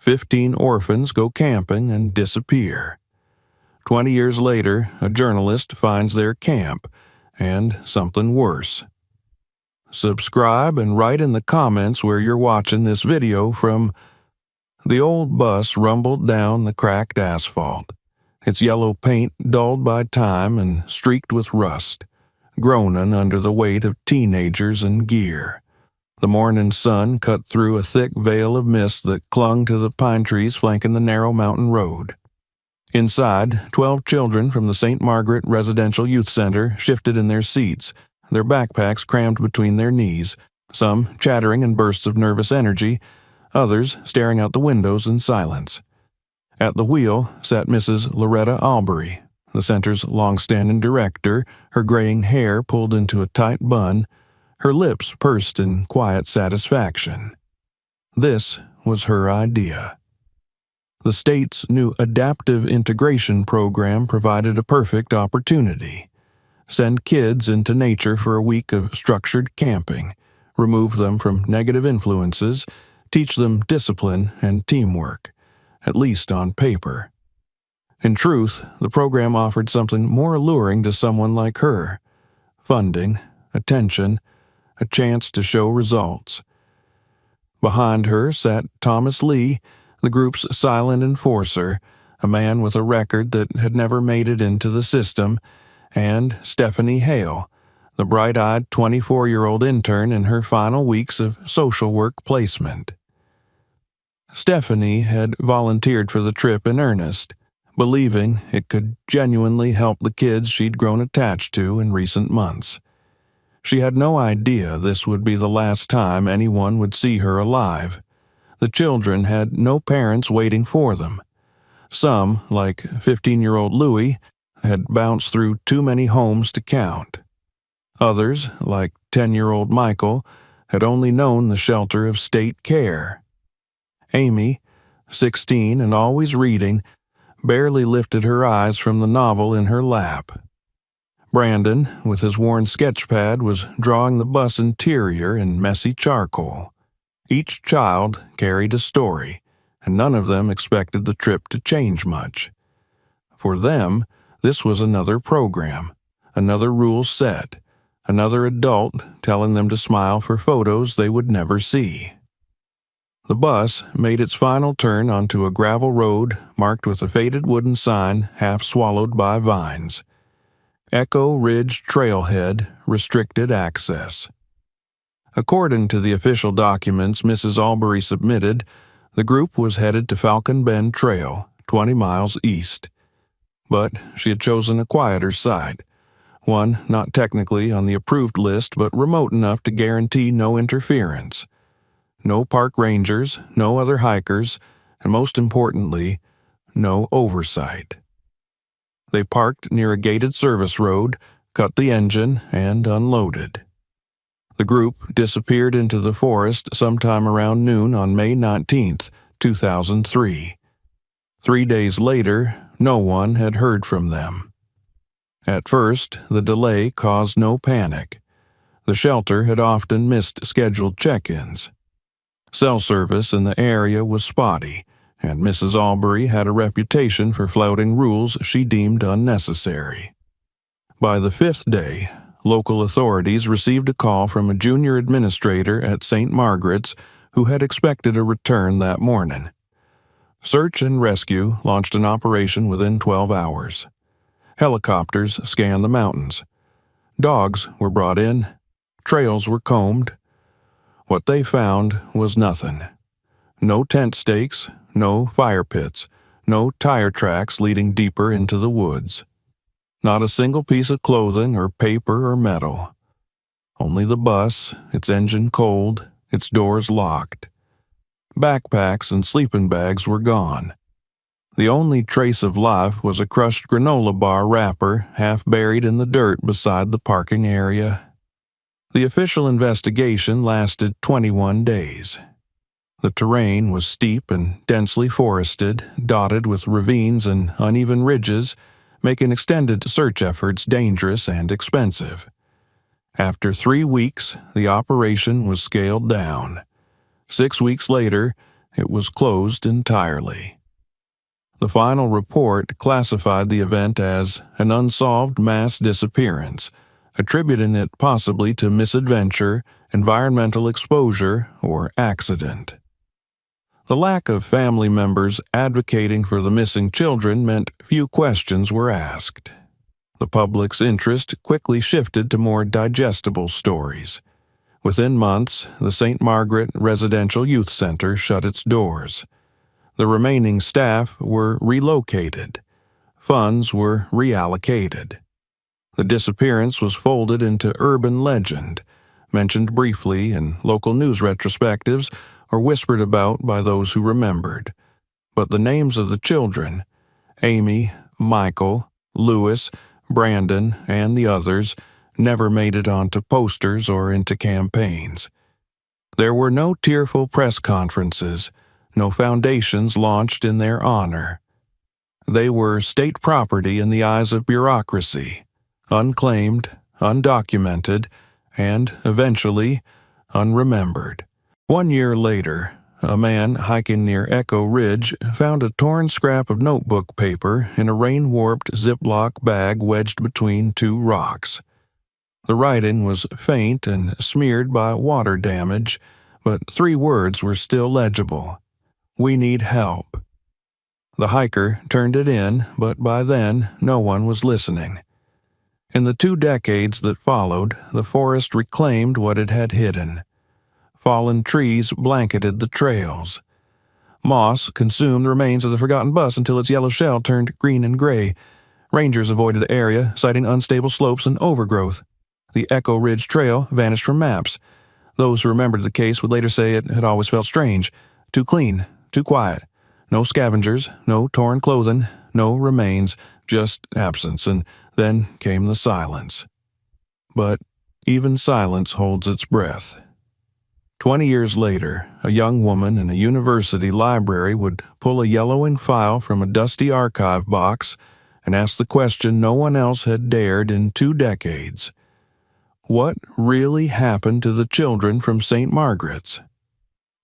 15 orphans go camping and disappear. 20 years later, a journalist finds their camp, and something worse. Subscribe and write in the comments where you're watching this video from. The old bus rumbled down the cracked asphalt, its yellow paint dulled by time and streaked with rust, groaning under the weight of teenagers and gear. The morning sun cut through a thick veil of mist that clung to the pine trees flanking the narrow mountain road. Inside, 12 children from the St. Margaret Residential Youth Center shifted in their seats, their backpacks crammed between their knees, some chattering in bursts of nervous energy, others staring out the windows in silence. At the wheel sat Mrs. Loretta Albury, the center's long-standing director, her graying hair pulled into a tight bun, her lips pursed in quiet satisfaction. This was her idea. The state's new adaptive integration program provided a perfect opportunity. Send kids into nature for a week of structured camping, remove them from negative influences, teach them discipline and teamwork, at least on paper. In truth, the program offered something more alluring to someone like her: funding, attention, a chance to show results. Behind her sat Thomas Lee, the group's silent enforcer, a man with a record that had never made it into the system, and Stephanie Hale, the bright-eyed 24-year-old intern in her final weeks of social work placement. Stephanie had volunteered for the trip in earnest, believing it could genuinely help the kids she'd grown attached to in recent months. She had no idea this would be the last time anyone would see her alive. The children had no parents waiting for them. Some, like 15-year-old Louie, had bounced through too many homes to count. Others, like 10-year-old Michael, had only known the shelter of state care. Amy, 16 and always reading, barely lifted her eyes from the novel in her lap. Brandon, with his worn sketch pad, was drawing the bus interior in messy charcoal. Each child carried a story, and none of them expected the trip to change much. For them, this was another program, another rule set, another adult telling them to smile for photos they would never see. The bus made its final turn onto a gravel road marked with a faded wooden sign half swallowed by vines. Echo Ridge Trailhead, restricted access. According to the official documents Mrs. Albury submitted, the group was headed to Falcon Bend Trail, 20 miles east. But she had chosen a quieter site, one not technically on the approved list but remote enough to guarantee no interference. No park rangers, no other hikers, and most importantly, no oversight. They parked near a gated service road, cut the engine, and unloaded. The group disappeared into the forest sometime around noon on May 19, 2003. 3 days later, no one had heard from them. At first, the delay caused no panic. The shelter had often missed scheduled check-ins. Cell service in the area was spotty, and Mrs. Albury had a reputation for flouting rules she deemed unnecessary. By the 5th day, local authorities received a call from a junior administrator at St. Margaret's who had expected a return that morning. Search and rescue launched an operation within 12 hours. Helicopters scanned the mountains. Dogs were brought in. Trails were combed. What they found was nothing. No tent stakes, no fire pits, no tire tracks leading deeper into the woods. Not a single piece of clothing or paper or metal. Only the bus, its engine cold, its doors locked. Backpacks and sleeping bags were gone. The only trace of life was a crushed granola bar wrapper half buried in the dirt beside the parking area. The official investigation lasted 21 days. The terrain was steep and densely forested, dotted with ravines and uneven ridges, making extended search efforts dangerous and expensive. After 3 weeks, the operation was scaled down. 6 weeks later, it was closed entirely. The final report classified the event as an unsolved mass disappearance, attributing it possibly to misadventure, environmental exposure, or accident. The lack of family members advocating for the missing children meant few questions were asked. The public's interest quickly shifted to more digestible stories. Within months, the St. Margaret Residential Youth Center shut its doors. The remaining staff were relocated. Funds were reallocated. The disappearance was folded into urban legend, mentioned briefly in local news retrospectives or whispered about by those who remembered. But the names of the children, Amy, Michael, Lewis, Brandon, and the others, never made it onto posters or into campaigns. There were no tearful press conferences, no foundations launched in their honor. They were state property in the eyes of bureaucracy, unclaimed, undocumented, and, eventually, unremembered. 1 year later, a man hiking near Echo Ridge found a torn scrap of notebook paper in a rain-warped Ziploc bag wedged between two rocks. The writing was faint and smeared by water damage, but 3 words were still legible. "We need help." The hiker turned it in, but by then no one was listening. In the 2 decades that followed, the forest reclaimed what it had hidden. Fallen trees blanketed the trails. Moss consumed the remains of the forgotten bus until its yellow shell turned green and gray. Rangers avoided the area, citing unstable slopes and overgrowth. The Echo Ridge Trail vanished from maps. Those who remembered the case would later say it had always felt strange, too clean, too quiet. No scavengers, no torn clothing, no remains, just absence, and then came the silence. But even silence holds its breath. 20 years later, a young woman in a university library would pull a yellowing file from a dusty archive box and ask the question no one else had dared in 2 decades. What really happened to the children from St. Margaret's?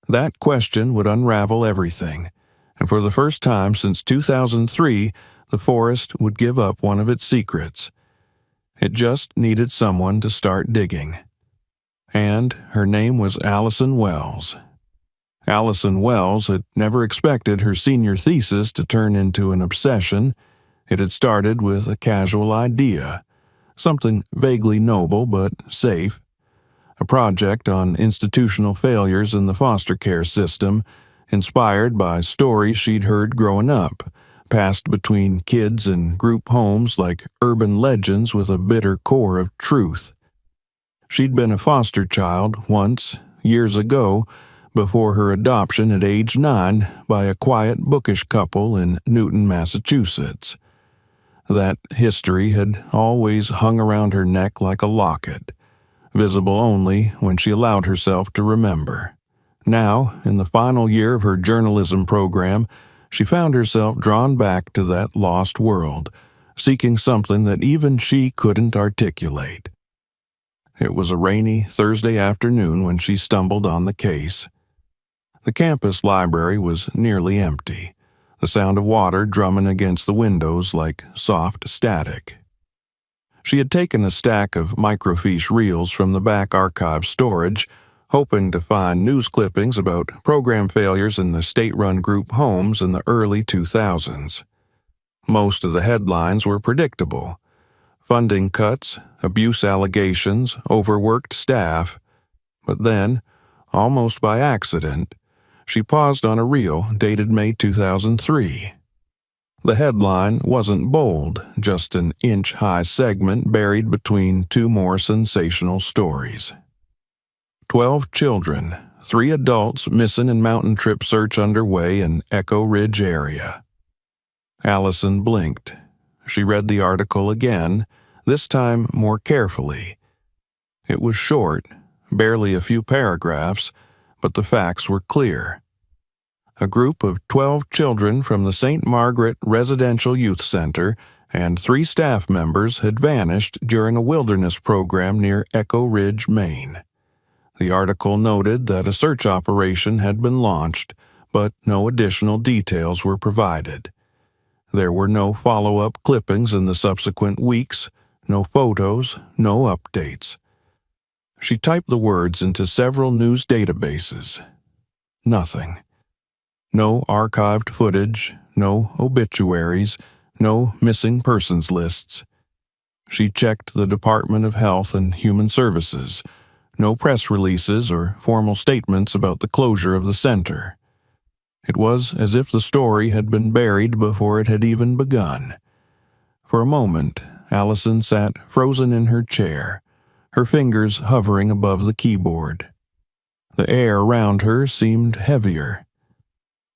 That question would unravel everything, and for the first time since 2003, the forest would give up one of its secrets. It just needed someone to start digging. And her name was Allison Wells. Allison Wells had never expected her senior thesis to turn into an obsession. It had started with a casual idea, something vaguely noble but safe, a project on institutional failures in the foster care system, inspired by stories she'd heard growing up, passed between kids and group homes like urban legends with a bitter core of truth. She'd been a foster child once, years ago, before her adoption at age 9 by a quiet, bookish couple in Newton, Massachusetts. That history had always hung around her neck like a locket, visible only when she allowed herself to remember. Now, in the final year of her journalism program, she found herself drawn back to that lost world, seeking something that even she couldn't articulate. It was a rainy Thursday afternoon when she stumbled on the case. The campus library was nearly empty, the sound of water drumming against the windows like soft static. She had taken a stack of microfiche reels from the back archive storage, hoping to find news clippings about program failures in the state-run group homes in the early 2000s. Most of the headlines were predictable: funding cuts, abuse allegations, overworked staff. But then, almost by accident, she paused on a reel dated May 2003. The headline wasn't bold, just an inch-high segment buried between 2 more sensational stories. 12 children, 3 adults missing in mountain trip search underway in Echo Ridge area. Allison blinked. She read the article again, this time more carefully. It was short, barely a few paragraphs, but the facts were clear. A group of 12 children from the St. Margaret Residential Youth Center and 3 staff members had vanished during a wilderness program near Echo Ridge, Maine. The article noted that a search operation had been launched, but no additional details were provided. There were no follow-up clippings in the subsequent weeks, no photos, no updates. She typed the words into several news databases. Nothing. No archived footage, no obituaries, no missing persons lists. She checked the Department of Health and Human Services. No press releases or formal statements about the closure of the center. It was as if the story had been buried before it had even begun. For a moment, Allison sat frozen in her chair, her fingers hovering above the keyboard. The air around her seemed heavier.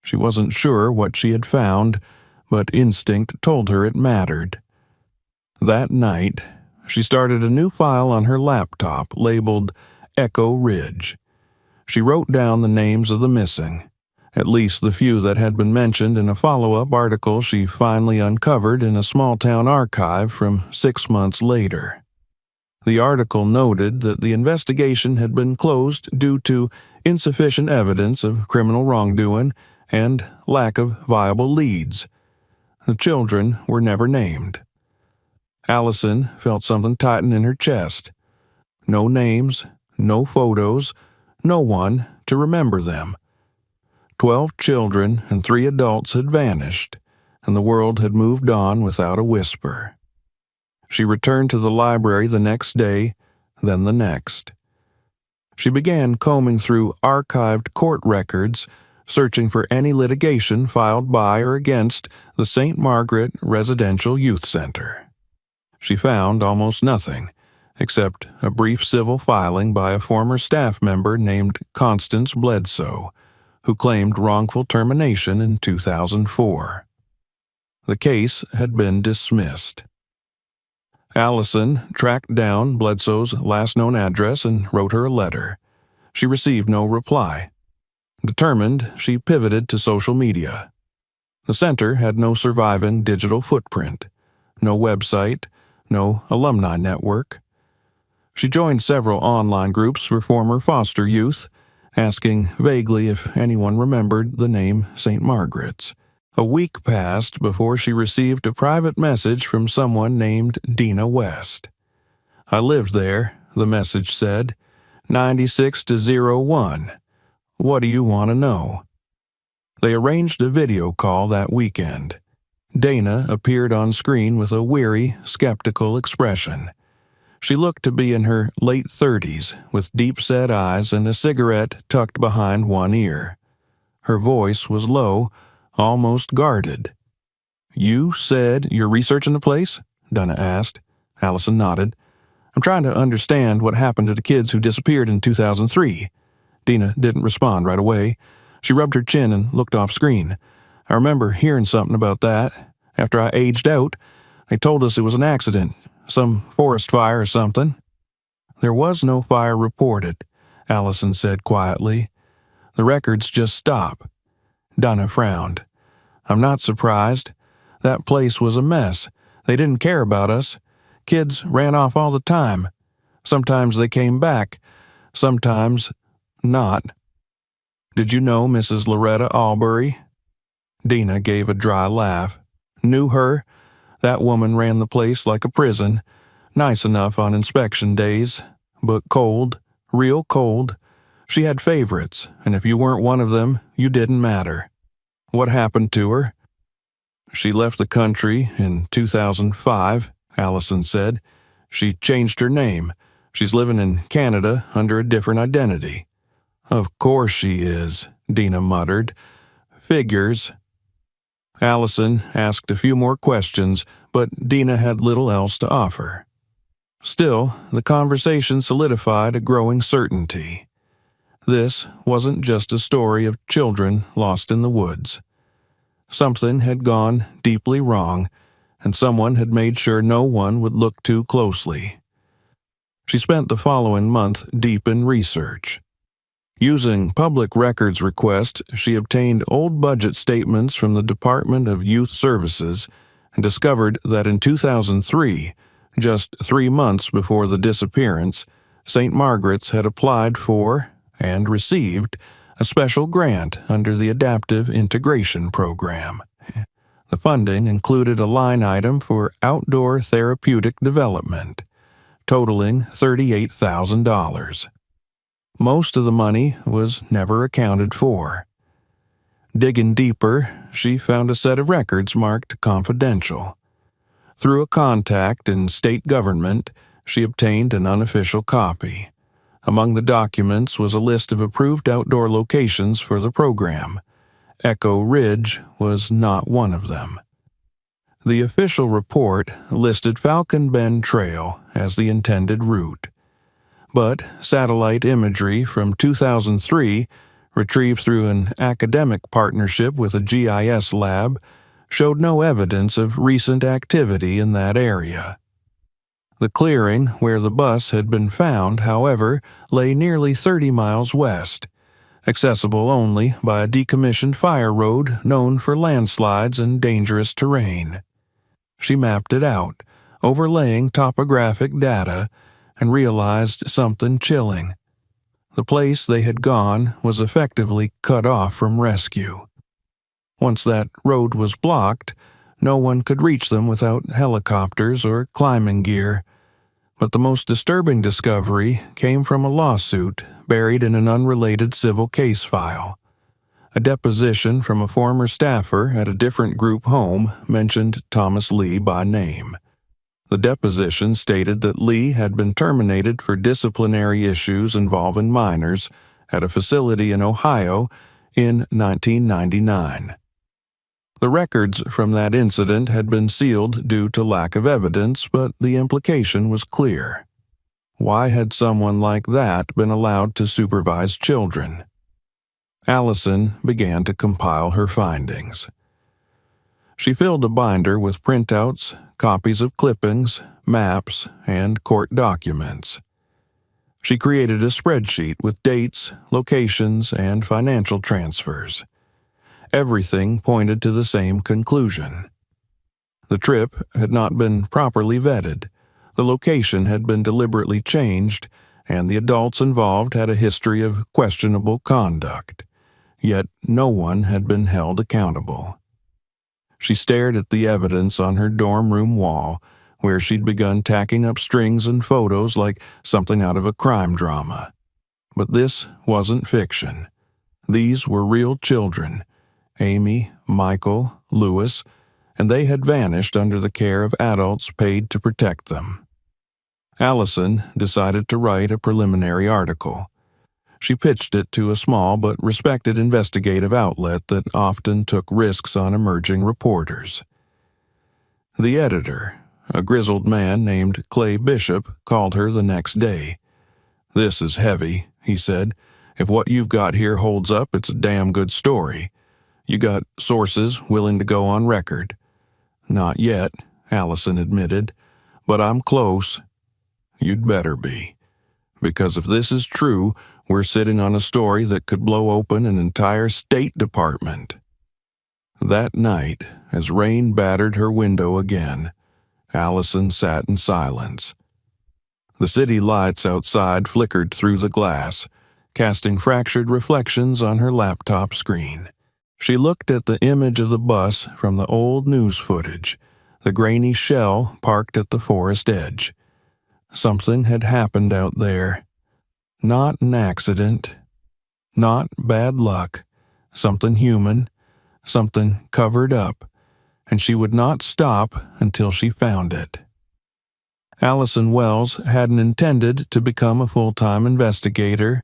She wasn't sure what she had found, but instinct told her it mattered. That night, she started a new file on her laptop labeled Echo Ridge. She wrote down the names of the missing, at least the few that had been mentioned in a follow-up article she finally uncovered in a small-town archive from 6 months later. The article noted that the investigation had been closed due to insufficient evidence of criminal wrongdoing and lack of viable leads. The children were never named. Allison felt something tighten in her chest. No names, no photos, no one to remember them. 12 children and 3 adults had vanished, and the world had moved on without a whisper. She returned to the library the next day, then the next. She began combing through archived court records, searching for any litigation filed by or against the St. Margaret Residential Youth Center. She found almost nothing, except a brief civil filing by a former staff member named Constance Bledsoe, who claimed wrongful termination in 2004. The case had been dismissed. Allison tracked down Bledsoe's last known address and wrote her a letter. She received no reply. Determined, she pivoted to social media. The center had no surviving digital footprint, no website, no alumni network. She joined several online groups for former foster youth, asking vaguely if anyone remembered the name St. Margaret's. A week passed before she received a private message from someone named Dina West. "I lived there," the message said, 96 to 01. "What do you want to know?" They arranged a video call that weekend. Dana appeared on screen with a weary, skeptical expression. She looked to be in her late 30s, with deep-set eyes and a cigarette tucked behind one ear. Her voice was low, almost guarded. "You said you're researching the place?" Dana asked. Allison nodded. "I'm trying to understand what happened to the kids who disappeared in 2003. Dina didn't respond right away. She rubbed her chin and looked off screen. "I remember hearing something about that. After I aged out, they told us it was an accident, some forest fire or something." "There was no fire reported," Allison said quietly. "The records just stop." Dana frowned. "I'm not surprised. That place was a mess. They didn't care about us. Kids ran off all the time. Sometimes they came back, sometimes not." "Did you know Mrs. Loretta Albury?" Dina gave a dry laugh. "Knew her? That woman ran the place like a prison. Nice enough on inspection days, but cold, real cold. She had favorites, and if you weren't one of them, you didn't matter." "What happened to her?" "She left the country in 2005, Allison said. "She changed her name. She's living in Canada under a different identity." "Of course she is," Dina muttered. "Figures." Allison asked a few more questions, but Dina had little else to offer. Still, the conversation solidified a growing certainty. This wasn't just a story of children lost in the woods. Something had gone deeply wrong, and someone had made sure no one would look too closely. She spent the following month deep in research. Using public records requests, she obtained old budget statements from the Department of Youth Services and discovered that in 2003, just 3 months before the disappearance, St. Margaret's had applied for and received a special grant under the Adaptive Integration Program. The funding included a line item for outdoor therapeutic development, totaling $38,000. Most of the money was never accounted for. Digging deeper, she found a set of records marked confidential. Through a contact in state government, she obtained an unofficial copy. Among the documents was a list of approved outdoor locations for the program. Echo Ridge was not one of them. The official report listed Falcon Bend Trail as the intended route, but satellite imagery from 2003, retrieved through an academic partnership with a GIS lab, showed no evidence of recent activity in that area. The clearing where the bus had been found, however, lay nearly 30 miles west, accessible only by a decommissioned fire road known for landslides and dangerous terrain. She mapped it out, overlaying topographic data, and realized something chilling. The place they had gone was effectively cut off from rescue. Once that road was blocked, no one could reach them without helicopters or climbing gear. But the most disturbing discovery came from a lawsuit buried in an unrelated civil case file. A deposition from a former staffer at a different group home mentioned Thomas Lee by name. The deposition stated that Lee had been terminated for disciplinary issues involving minors at a facility in Ohio in 1999. The records from that incident had been sealed due to lack of evidence, but the implication was clear. Why had someone like that been allowed to supervise children? Allison began to compile her findings. She filled a binder with printouts, copies of clippings, maps, and court documents. She created a spreadsheet with dates, locations, and financial transfers. Everything pointed to the same conclusion. The trip had not been properly vetted, the location had been deliberately changed, and the adults involved had a history of questionable conduct. Yet no one had been held accountable. She stared at the evidence on her dorm room wall, where she'd begun tacking up strings and photos like something out of a crime drama. But this wasn't fiction. These were real children, Amy, Michael, Lewis, and they had vanished under the care of adults paid to protect them. Allison decided to write a preliminary article. She pitched it to a small but respected investigative outlet that often took risks on emerging reporters. The editor, a grizzled man named Clay Bishop, called her the next day. "This is heavy," he said. "If what you've got here holds up, it's a damn good story. You got sources willing to go on record." "Not yet," Allison admitted, "but I'm close." "You'd better be. Because if this is true, we're sitting on a story that could blow open an entire State Department." That night, as rain battered her window again, Allison sat in silence. The city lights outside flickered through the glass, casting fractured reflections on her laptop screen. She looked at the image of the bus from the old news footage, the grainy shell parked at the forest edge. Something had happened out there. Not an accident. Not bad luck. Something human. Something covered up. And she would not stop until she found it. Allison Wells hadn't intended to become a full-time investigator.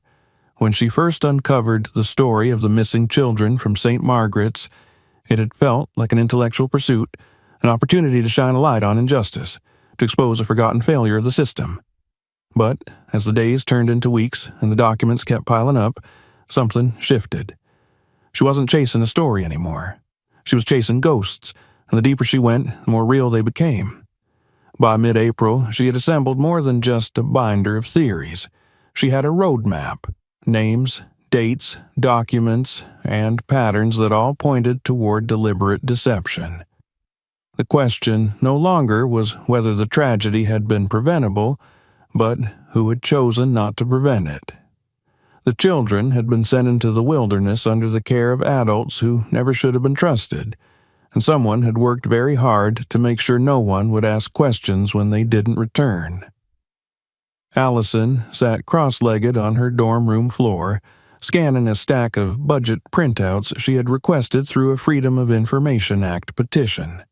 When she first uncovered the story of the missing children from St. Margaret's, it had felt like an intellectual pursuit, an opportunity to shine a light on injustice, to expose a forgotten failure of the system. But as the days turned into weeks and the documents kept piling up, something shifted. She wasn't chasing a story anymore. She was chasing ghosts, and the deeper she went, the more real they became. By mid-April, she had assembled more than just a binder of theories. She had a roadmap, names, dates, documents, and patterns that all pointed toward deliberate deception. The question no longer was whether the tragedy had been preventable, but who had chosen not to prevent it. The children had been sent into the wilderness under the care of adults who never should have been trusted, and someone had worked very hard to make sure no one would ask questions when they didn't return. Allison sat cross-legged on her dorm room floor, scanning a stack of budget printouts she had requested through a Freedom of Information Act petition.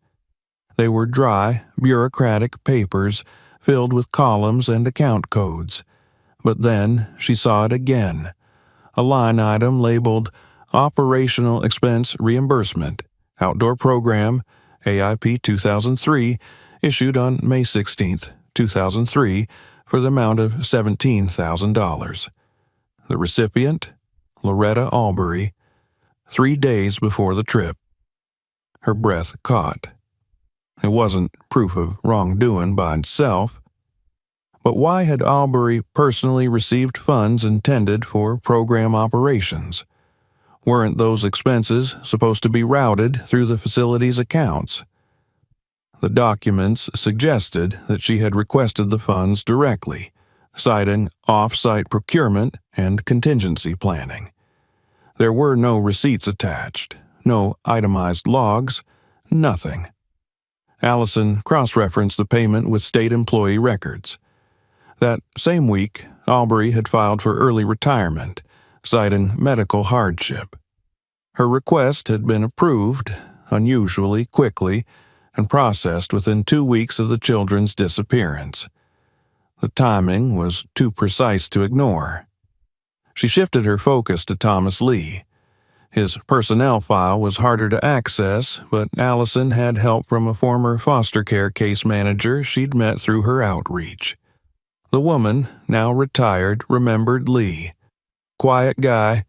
They were dry, bureaucratic papers filled with columns and account codes. But then she saw it again, a line item labeled Operational Expense Reimbursement, Outdoor Program, AIP 2003, issued on May 16, 2003, for the amount of $17,000. The recipient, Loretta Albury, 3 days before the trip. Her breath caught. It wasn't proof of wrongdoing by itself. But why had Albury personally received funds intended for program operations? Weren't those expenses supposed to be routed through the facility's accounts? The documents suggested that she had requested the funds directly, citing off-site procurement and contingency planning. There were no receipts attached, no itemized logs, nothing. Allison cross-referenced the payment with state employee records. That same week, Albury had filed for early retirement, citing medical hardship. Her request had been approved, unusually quickly, and processed within 2 weeks of the children's disappearance. The timing was too precise to ignore. She shifted her focus to Thomas Lee. His personnel file was harder to access, but Allison had help from a former foster care case manager she'd met through her outreach. The woman, now retired, remembered Lee. Quiet guy,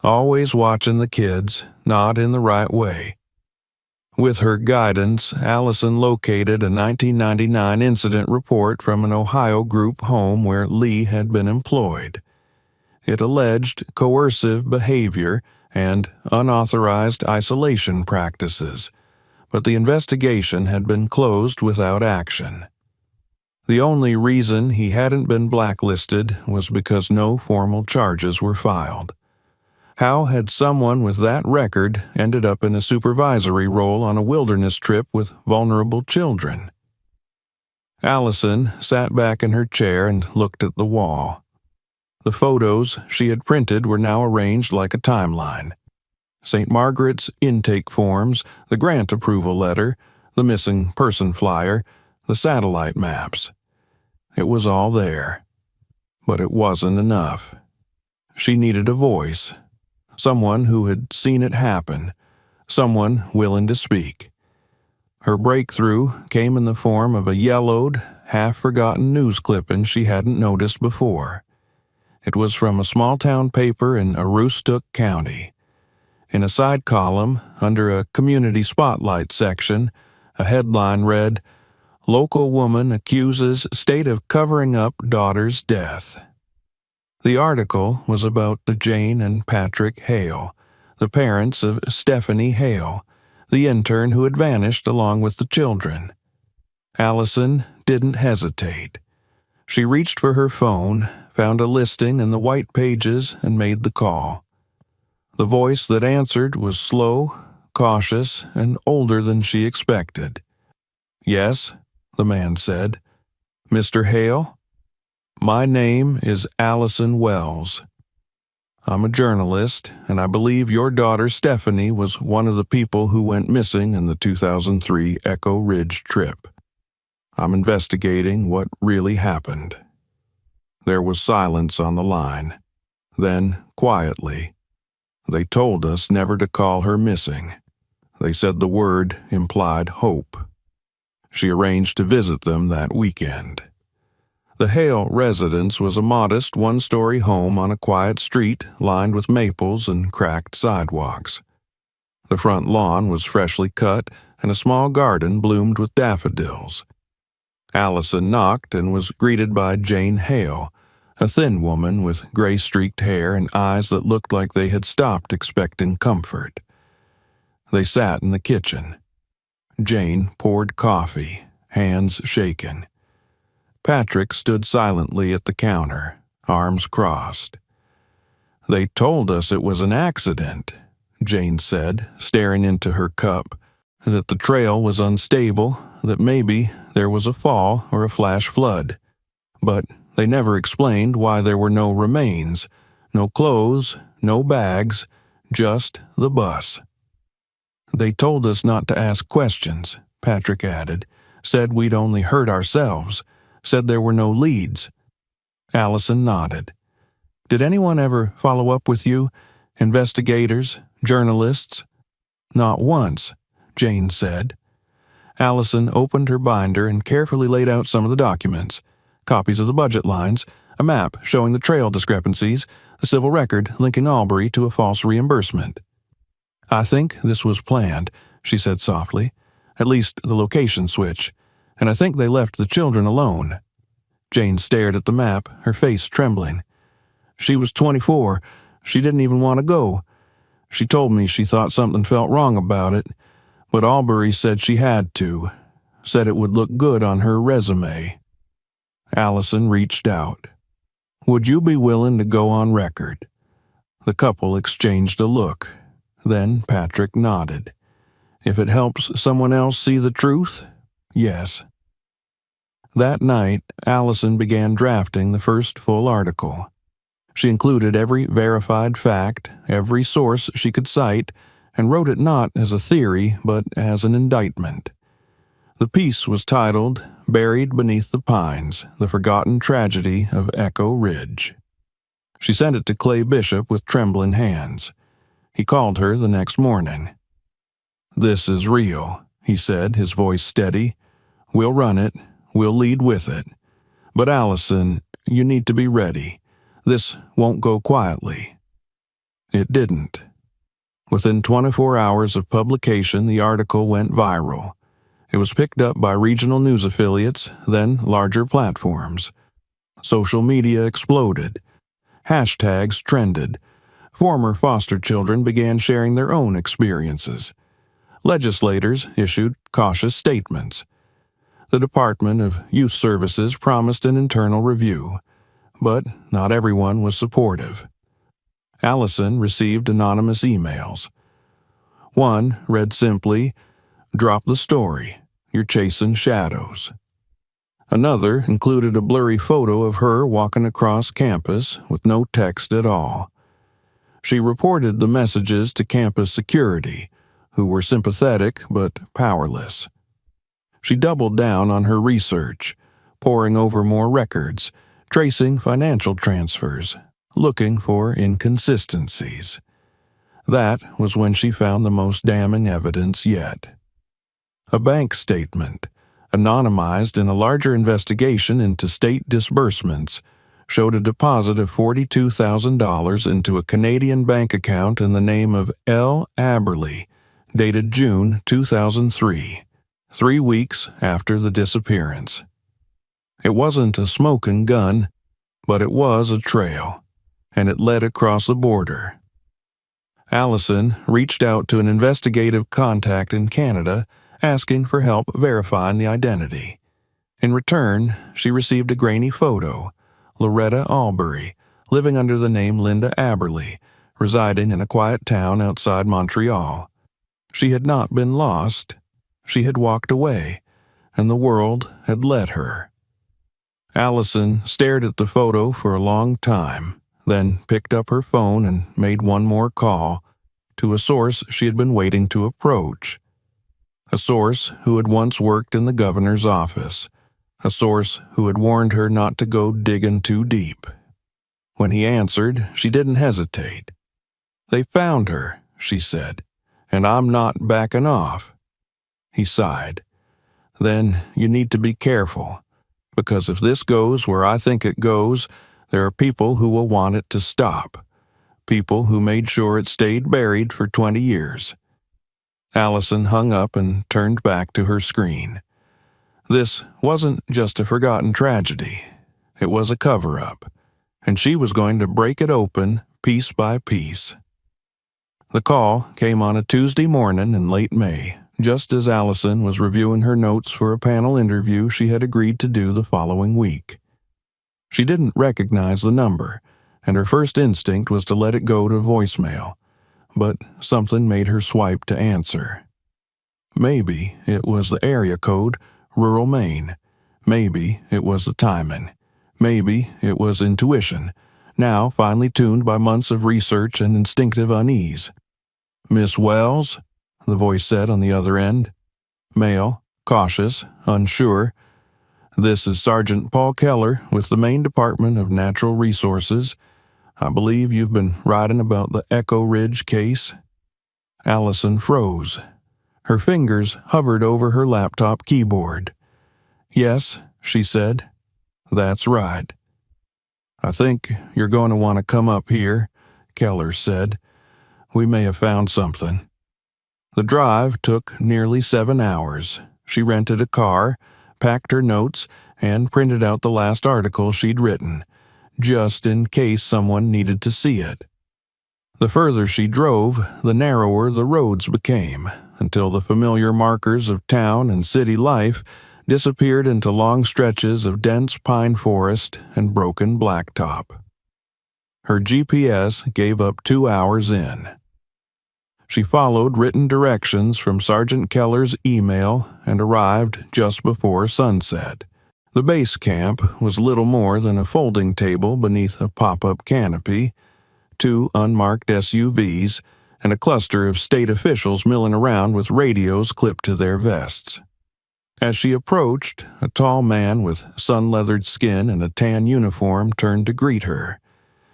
always watching the kids, not in the right way. With her guidance, Allison located a 1999 incident report from an Ohio group home where Lee had been employed. It alleged coercive behavior and unauthorized isolation practices, but the investigation had been closed without action. The only reason he hadn't been blacklisted was because no formal charges were filed. How had someone with that record ended up in a supervisory role on a wilderness trip with vulnerable children? Allison sat back in her chair and looked at the wall. The photos she had printed were now arranged like a timeline. St. Margaret's intake forms, the grant approval letter, the missing person flyer, the satellite maps. It was all there. But it wasn't enough. She needed a voice. Someone who had seen it happen, someone willing to speak. Her breakthrough came in the form of a yellowed, half-forgotten news clipping she hadn't noticed before. It was from a small-town paper in Aroostook County. In a side column, under a community spotlight section, a headline read, "Local woman accuses state of covering up daughter's death." The article was about Jane and Patrick Hale, the parents of Stephanie Hale, the intern who had vanished along with the children. Allison didn't hesitate. She reached for her phone, found a listing in the white pages, and made the call. The voice that answered was slow, cautious, and older than she expected. "Yes," the man said. "Mr. Hale? My name is Allison Wells. I'm a journalist, and I believe your daughter Stephanie was one of the people who went missing in the 2003 Echo Ridge trip. I'm investigating what really happened." There was silence on the line. Then, quietly, "They told us never to call her missing. They said the word implied hope." She arranged to visit them that weekend. The Hale residence was a modest one-story home on a quiet street lined with maples and cracked sidewalks. The front lawn was freshly cut, and a small garden bloomed with daffodils. Allison knocked and was greeted by Jane Hale, a thin woman with gray-streaked hair and eyes that looked like they had stopped expecting comfort. They sat in the kitchen. Jane poured coffee, hands shaking. Patrick stood silently at the counter, arms crossed. They told us it was an accident, Jane said, staring into her cup, that the trail was unstable, that maybe there was a fall or a flash flood. But they never explained why there were no remains, no clothes, no bags, just the bus. They told us not to ask questions, Patrick added, said we'd only hurt ourselves, said there were no leads. Allison nodded. Did anyone ever follow up with you? Investigators? Journalists? Not once, Jane said. Allison opened her binder and carefully laid out some of the documents. Copies of the budget lines, a map showing the trail discrepancies, a civil record linking Albury to a false reimbursement. I think this was planned, she said softly, at least the location switch, and I think they left the children alone. Jane stared at the map, her face trembling. She was 24. She didn't even want to go. She told me she thought something felt wrong about it, but Albury said she had to, said it would look good on her resume. Allison reached out. Would you be willing to go on record? The couple exchanged a look. Then Patrick nodded. If it helps someone else see the truth, yes. That night, Allison began drafting the first full article. She included every verified fact, every source she could cite, and wrote it not as a theory, but as an indictment. The piece was titled, Buried Beneath the Pines, The Forgotten Tragedy of Echo Ridge. She sent it to Clay Bishop with trembling hands. He called her the next morning. This is real, he said, his voice steady. We'll run it. We'll lead with it. But Allison, you need to be ready. This won't go quietly. It didn't. Within 24 hours of publication, the article went viral. It was picked up by regional news affiliates, then larger platforms. Social media exploded. Hashtags trended. Former foster children began sharing their own experiences. Legislators issued cautious statements. The Department of Youth Services promised an internal review, but not everyone was supportive. Allison received anonymous emails. One read simply, "Drop the story. You're chasing shadows." Another included a blurry photo of her walking across campus with no text at all. She reported the messages to campus security, who were sympathetic but powerless. She doubled down on her research, poring over more records, tracing financial transfers, looking for inconsistencies. That was when she found the most damning evidence yet. A bank statement, anonymized in a larger investigation into state disbursements, showed a deposit of $42,000 into a Canadian bank account in the name of L. Aberley, dated June 2003, 3 weeks after the disappearance. It wasn't a smoking gun, but it was a trail, and it led across the border. Allison reached out to an investigative contact in Canada, asking for help verifying the identity. In return, she received a grainy photo, Loretta Albury, living under the name Linda Aberley, residing in a quiet town outside Montreal. She had not been lost. She had walked away, and the world had let her. Allison stared at the photo for a long time, then picked up her phone and made one more call to a source she had been waiting to approach. A source who had once worked in the governor's office. A source who had warned her not to go digging too deep. When he answered, she didn't hesitate. "They found her," she said, "and I'm not backing off." He sighed. "Then you need to be careful, because if this goes where I think it goes, there are people who will want it to stop. People who made sure it stayed buried for 20 years. Allison hung up and turned back to her screen. This wasn't just a forgotten tragedy. It was a cover-up, and she was going to break it open piece by piece. The call came on a Tuesday morning in late May, just as Allison was reviewing her notes for a panel interview she had agreed to do the following week. She didn't recognize the number, and her first instinct was to let it go to voicemail, but something made her swipe to answer. Maybe it was the area code, rural Maine. Maybe it was the timing. Maybe it was intuition, now finely tuned by months of research and instinctive unease. "Miss Wells?" the voice said on the other end. Male, cautious, unsure. "This is Sergeant Paul Keller with the Maine Department of Natural Resources. I believe you've been writing about the Echo Ridge case." Allison froze. Her fingers hovered over her laptop keyboard. "Yes," she said. "That's right." "I think you're going to want to come up here," Keller said. "We may have found something." The drive took nearly 7 hours. She rented a car, packed her notes, and printed out the last article she'd written, just in case someone needed to see it. The further she drove, the narrower the roads became, until the familiar markers of town and city life disappeared into long stretches of dense pine forest and broken blacktop. Her GPS gave up 2 hours in. She followed written directions from Sergeant Keller's email and arrived just before sunset. The base camp was little more than a folding table beneath a pop-up canopy, 2 unmarked SUVs, and a cluster of state officials milling around with radios clipped to their vests. As she approached, a tall man with sun-leathered skin and a tan uniform turned to greet her.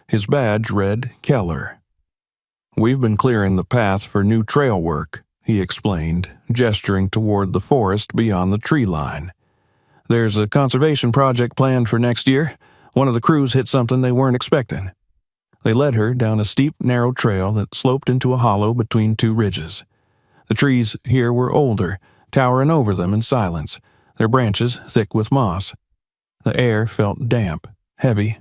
His badge read Keller. "We've been clearing the path for new trail work," he explained, gesturing toward the forest beyond the tree line. "There's a conservation project planned for next year. One of the crews hit something they weren't expecting." They led her down a steep, narrow trail that sloped into a hollow between 2 ridges. The trees here were older, towering over them in silence, their branches thick with moss. The air felt damp, heavy.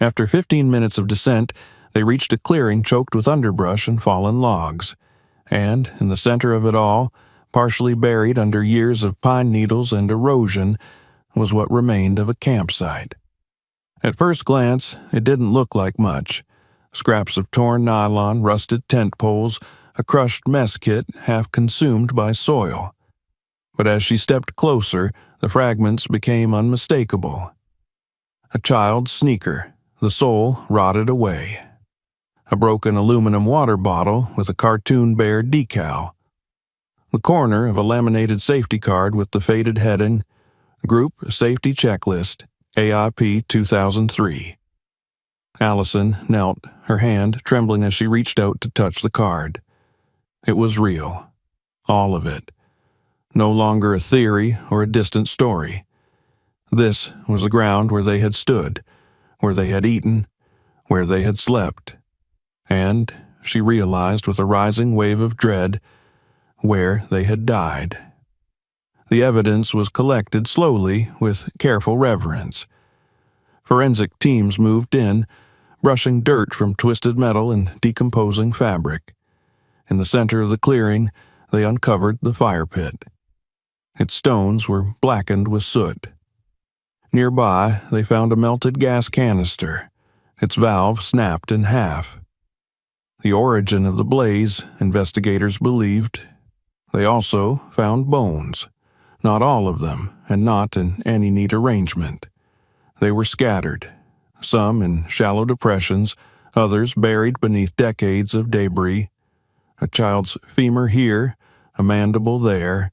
After 15 minutes of descent, they reached a clearing choked with underbrush and fallen logs, and in the center of it all, partially buried under years of pine needles and erosion, was what remained of a campsite. At first glance, it didn't look like much. Scraps of torn nylon, rusted tent poles, a crushed mess kit half consumed by soil. But as she stepped closer, the fragments became unmistakable. A child's sneaker, the sole rotted away. A broken aluminum water bottle with a cartoon bear decal. The corner of a laminated safety card with the faded heading, Group Safety Checklist, AIP 2003. Allison knelt, her hand trembling as she reached out to touch the card. It was real. All of it. No longer a theory or a distant story. This was the ground where they had stood, where they had eaten, where they had slept. And, she realized with a rising wave of dread, where they had died. The evidence was collected slowly with careful reverence. Forensic teams moved in, brushing dirt from twisted metal and decomposing fabric. In the center of the clearing, they uncovered the fire pit. Its stones were blackened with soot. Nearby, they found a melted gas canister. Its valve snapped in half. The origin of the blaze, investigators believed. They also found bones. Not all of them, and not in any neat arrangement. They were scattered, some in shallow depressions, others buried beneath decades of debris. A child's femur here, a mandible there.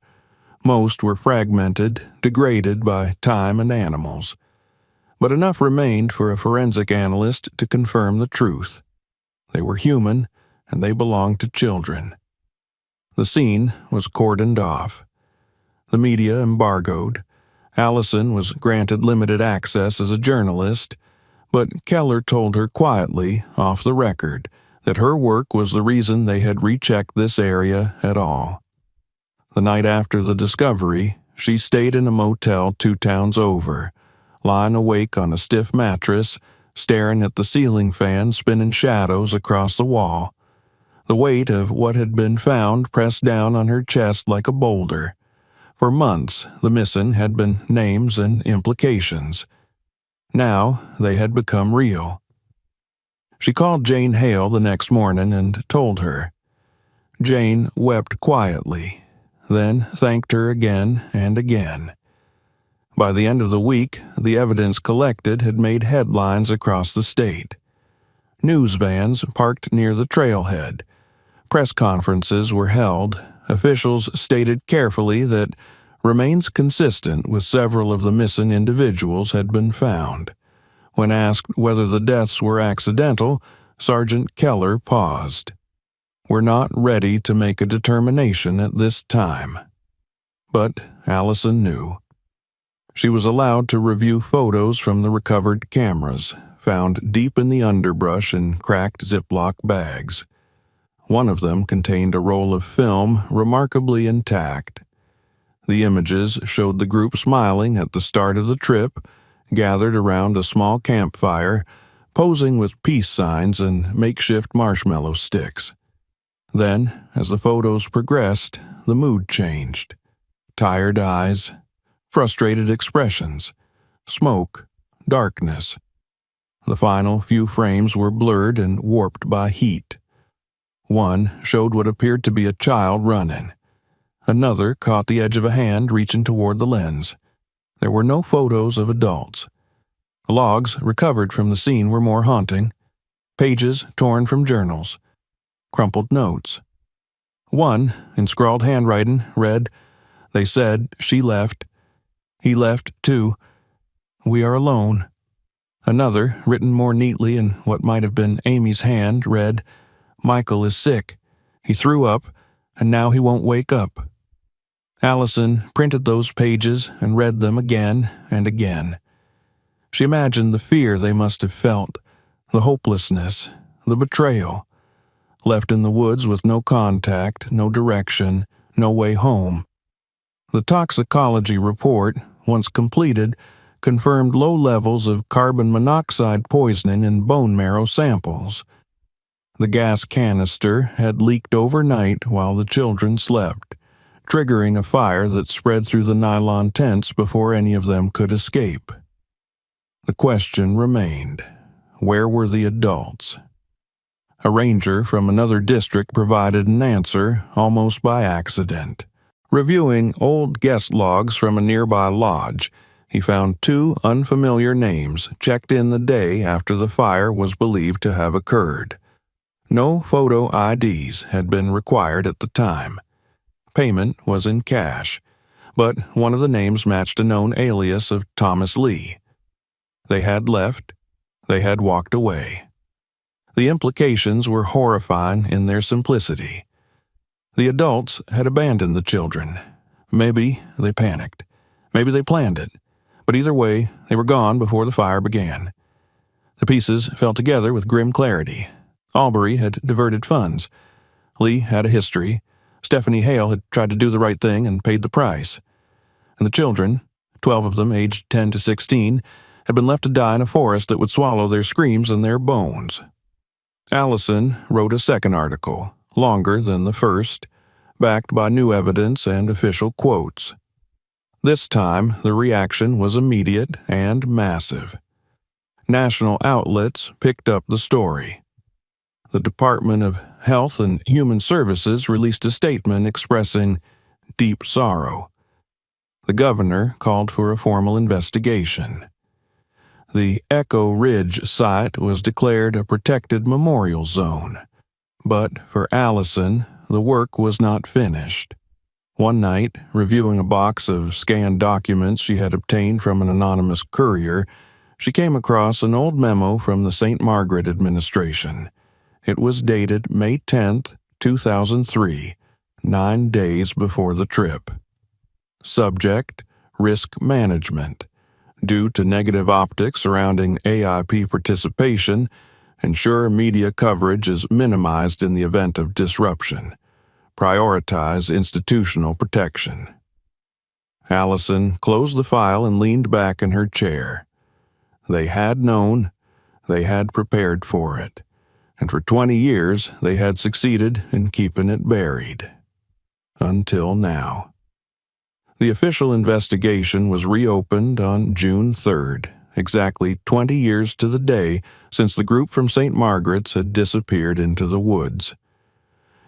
Most were fragmented, degraded by time and animals. But enough remained for a forensic analyst to confirm the truth. They were human, and they belonged to children. The scene was cordoned off. The media embargoed. Allison was granted limited access as a journalist, but Keller told her quietly, off the record, that her work was the reason they had rechecked this area at all. The night after the discovery, she stayed in a motel 2 towns over, lying awake on a stiff mattress, staring at the ceiling fan spinning shadows across the wall. The weight of what had been found pressed down on her chest like a boulder. For months, the missing had been names and implications. Now they had become real. She called Jane Hale the next morning and told her. Jane wept quietly, then thanked her again and again. By the end of the week, the evidence collected had made headlines across the state. News vans parked near the trailhead. Press conferences were held. Officials stated carefully that remains consistent with several of the missing individuals had been found. When asked whether the deaths were accidental, Sergeant Keller paused. "We're not ready to make a determination at this time." But Allison knew. She was allowed to review photos from the recovered cameras, found deep in the underbrush in cracked Ziploc bags. One of them contained a roll of film remarkably intact. The images showed the group smiling at the start of the trip, gathered around a small campfire, posing with peace signs and makeshift marshmallow sticks. Then, as the photos progressed, the mood changed. Tired eyes, frustrated expressions, smoke, darkness. The final few frames were blurred and warped by heat. One showed what appeared to be a child running. Another caught the edge of a hand reaching toward the lens. There were no photos of adults. Logs recovered from the scene were more haunting. Pages torn from journals. Crumpled notes. One, in scrawled handwriting, read, "They said she left. He left, too. We are alone." Another, written more neatly in what might have been Amy's hand, read, "Michael is sick. He threw up, and now he won't wake up." Allison printed those pages and read them again and again. She imagined the fear they must have felt, the hopelessness, the betrayal. Left in the woods with no contact, no direction, no way home. The toxicology report, once completed, confirmed low levels of carbon monoxide poisoning in bone marrow samples. The gas canister had leaked overnight while the children slept, triggering a fire that spread through the nylon tents before any of them could escape. The question remained, where were the adults? A ranger from another district provided an answer, almost by accident. Reviewing old guest logs from a nearby lodge, he found 2 unfamiliar names checked in the day after the fire was believed to have occurred. No photo IDs had been required at the time. Payment was in cash, but one of the names matched a known alias of Thomas Lee. They had left. They had walked away. The implications were horrifying in their simplicity. The adults had abandoned the children. Maybe they panicked. Maybe they planned it. But either way, they were gone before the fire began. The pieces fell together with grim clarity. Albury had diverted funds. Lee had a history. Stephanie Hale had tried to do the right thing and paid the price. And the children, 12 of them aged 10 to 16, had been left to die in a forest that would swallow their screams and their bones. Allison wrote a second article, longer than the first, backed by new evidence and official quotes. This time, the reaction was immediate and massive. National outlets picked up the story. The Department of Health and Human Services released a statement expressing deep sorrow. The governor called for a formal investigation. The Echo Ridge site was declared a protected memorial zone. But for Allison, the work was not finished. One night, reviewing a box of scanned documents she had obtained from an anonymous courier, she came across an old memo from the St. Margaret administration. It was dated May 10, 2003, 9 days before the trip. Subject: Risk Management. Due to negative optics surrounding AIP participation, ensure media coverage is minimized in the event of disruption. Prioritize institutional protection. Allison closed the file and leaned back in her chair. They had known, they had prepared for it, and for 20 years they had succeeded in keeping it buried. Until now. The official investigation was reopened on June 3rd, exactly 20 years to the day since the group from St. Margaret's had disappeared into the woods.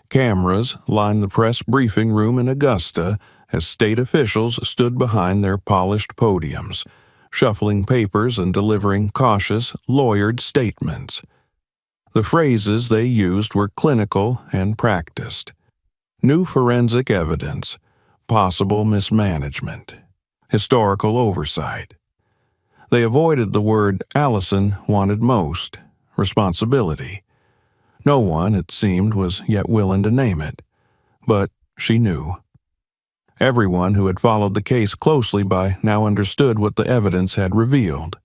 Cameras lined the press briefing room in Augusta as state officials stood behind their polished podiums, shuffling papers and delivering cautious, lawyered statements. The phrases they used were clinical and practiced. New forensic evidence, possible mismanagement, historical oversight. They avoided the word Allison wanted most, responsibility. No one, it seemed, was yet willing to name it. But she knew. Everyone who had followed the case closely by now understood what the evidence had revealed.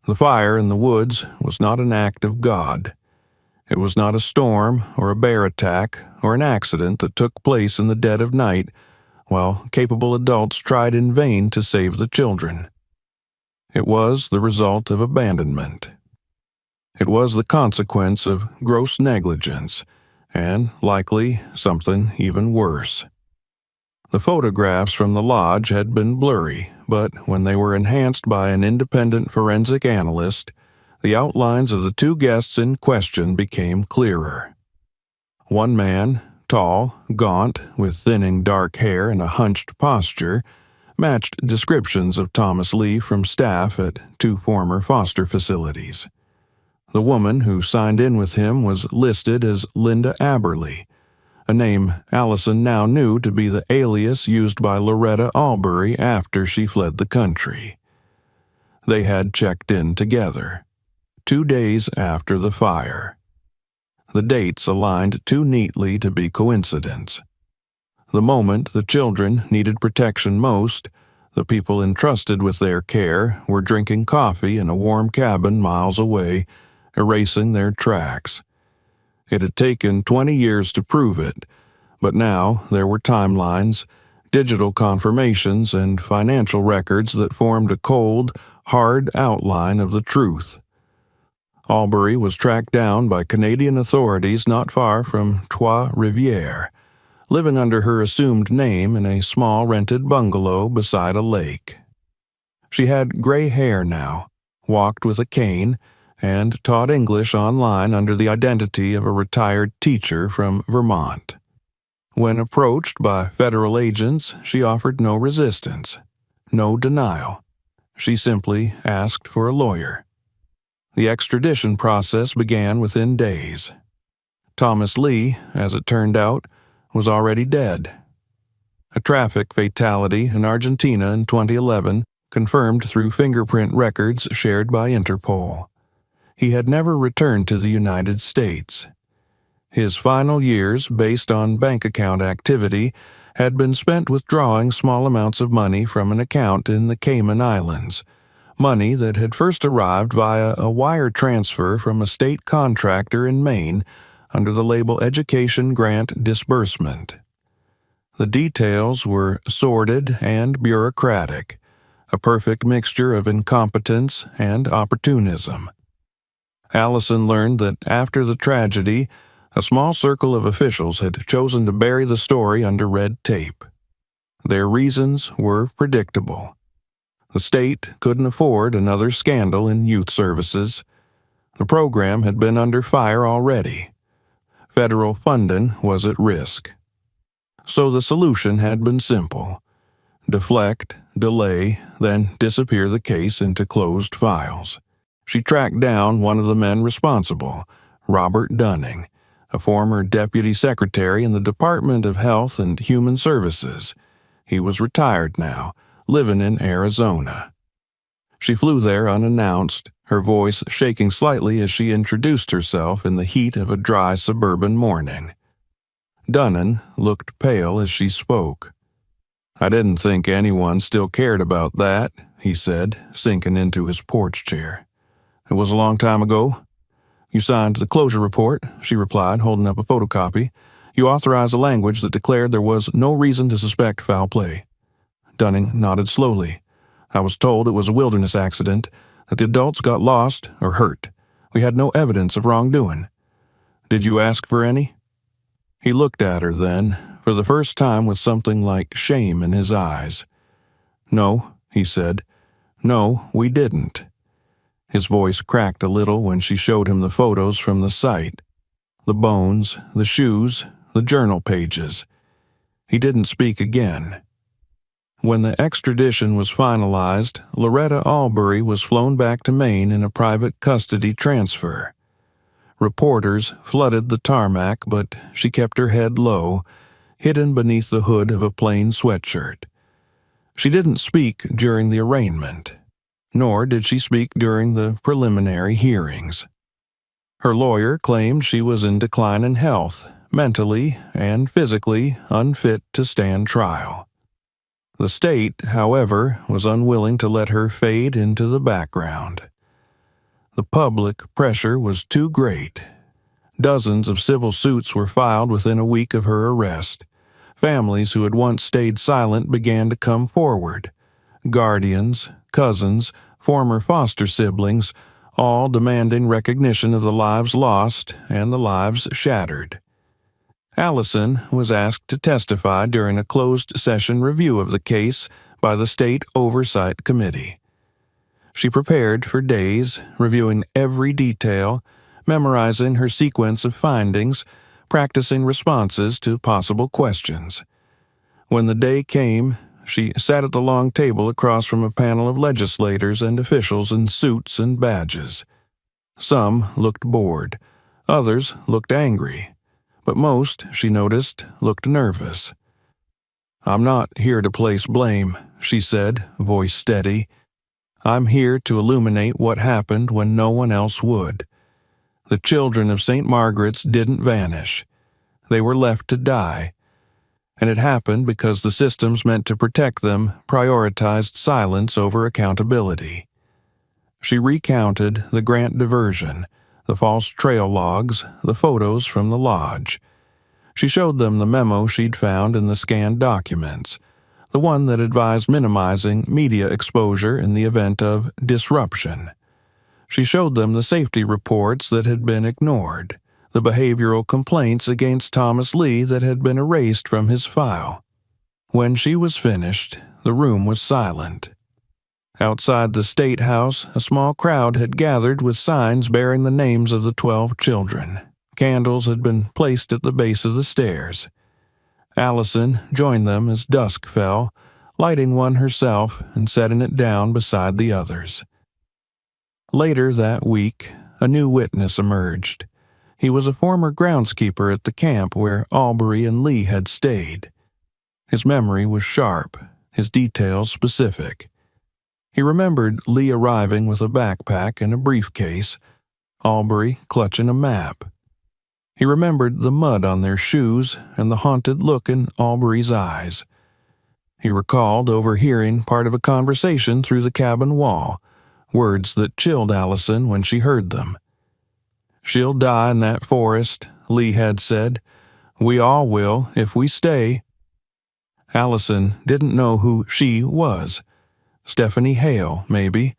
The fire in the woods was not an act of God. It was not a storm or a bear attack or an accident that took place in the dead of night while capable adults tried in vain to save the children. It was the result of abandonment. It was the consequence of gross negligence, and, likely, something even worse. The photographs from the lodge had been blurry, but when they were enhanced by an independent forensic analyst, the outlines of the two guests in question became clearer. One man, tall, gaunt, with thinning dark hair and a hunched posture, matched descriptions of Thomas Lee from staff at two former foster facilities. The woman who signed in with him was listed as Linda Aberly, a name Allison now knew to be the alias used by Loretta Albury after she fled the country. They had checked in together, 2 days after the fire. The dates aligned too neatly to be coincidence. The moment the children needed protection most, the people entrusted with their care were drinking coffee in a warm cabin miles away, erasing their tracks. It had taken 20 years to prove it, but now there were timelines, digital confirmations, and financial records that formed a cold, hard outline of the truth. Albury was tracked down by Canadian authorities not far from Trois-Rivières, living under her assumed name in a small rented bungalow beside a lake. She had gray hair now, walked with a cane, and taught English online under the identity of a retired teacher from Vermont. When approached by federal agents, she offered no resistance, no denial. She simply asked for a lawyer. The extradition process began within days. Thomas Lee, as it turned out, was already dead. A traffic fatality in Argentina in 2011, confirmed through fingerprint records shared by Interpol. He had never returned to the United States. His final years, based on bank account activity, had been spent withdrawing small amounts of money from an account in the Cayman Islands, money that had first arrived via a wire transfer from a state contractor in Maine under the label Education Grant Disbursement. The details were sordid and bureaucratic, a perfect mixture of incompetence and opportunism. Allison learned that after the tragedy, a small circle of officials had chosen to bury the story under red tape. Their reasons were predictable. The state couldn't afford another scandal in youth services. The program had been under fire already. Federal funding was at risk. So the solution had been simple: deflect, delay, then disappear the case into closed files. She tracked down one of the men responsible, Robert Dunning, a former deputy secretary in the Department of Health and Human Services. He was retired now, living in Arizona. She flew there unannounced, her voice shaking slightly as she introduced herself in the heat of a dry suburban morning. Dunning looked pale as she spoke. "I didn't think anyone still cared about that," he said, sinking into his porch chair. "It was a long time ago." "You signed the closure report," she replied, holding up a photocopy. "You authorized the language that declared there was no reason to suspect foul play." Dunning nodded slowly. "I was told it was a wilderness accident, that the adults got lost or hurt. We had no evidence of wrongdoing." "Did you ask for any?" He looked at her then, for the first time with something like shame in his eyes. "No," he said. No, we didn't. His voice cracked a little when she showed him the photos from the site. The bones, the shoes, the journal pages. He didn't speak again. When the extradition was finalized, Loretta Albury was flown back to Maine in a private custody transfer. Reporters flooded the tarmac, but she kept her head low, hidden beneath the hood of a plain sweatshirt. She didn't speak during the arraignment, nor did she speak during the preliminary hearings. Her lawyer claimed she was in decline in health, mentally and physically unfit to stand trial. The state, however, was unwilling to let her fade into the background. The public pressure was too great. Dozens of civil suits were filed within a week of her arrest. Families who had once stayed silent began to come forward. Guardians, cousins, former foster siblings, all demanding recognition of the lives lost and the lives shattered. Allison was asked to testify during a closed-session review of the case by the State Oversight Committee. She prepared for days, reviewing every detail, memorizing her sequence of findings, practicing responses to possible questions. When the day came, she sat at the long table across from a panel of legislators and officials in suits and badges. Some looked bored, others looked angry, but most, she noticed, looked nervous. "I'm not here to place blame," she said, voice steady. "I'm here to illuminate what happened when no one else would. The children of St. Margaret's didn't vanish. They were left to die. And it happened because the systems meant to protect them prioritized silence over accountability." She recounted the grant diversion, the false trail logs, the photos from the lodge. She showed them the memo she'd found in the scanned documents, the one that advised minimizing media exposure in the event of disruption. She showed them the safety reports that had been ignored, the behavioral complaints against Thomas Lee that had been erased from his file. When she was finished, the room was silent. Outside the State House, a small crowd had gathered with signs bearing the names of the 12 children. Candles had been placed at the base of the stairs. Allison joined them as dusk fell, lighting one herself and setting it down beside the others. Later that week, a new witness emerged. He was a former groundskeeper at the camp where Albury and Lee had stayed. His memory was sharp, his details specific. He remembered Lee arriving with a backpack and a briefcase, Albury clutching a map. He remembered the mud on their shoes and the haunted look in Albury's eyes. He recalled overhearing part of a conversation through the cabin wall, words that chilled Allison when she heard them. "She'll die in that forest," Lee had said. "We all will if we stay." Allison didn't know who she was. Stephanie Hale, maybe,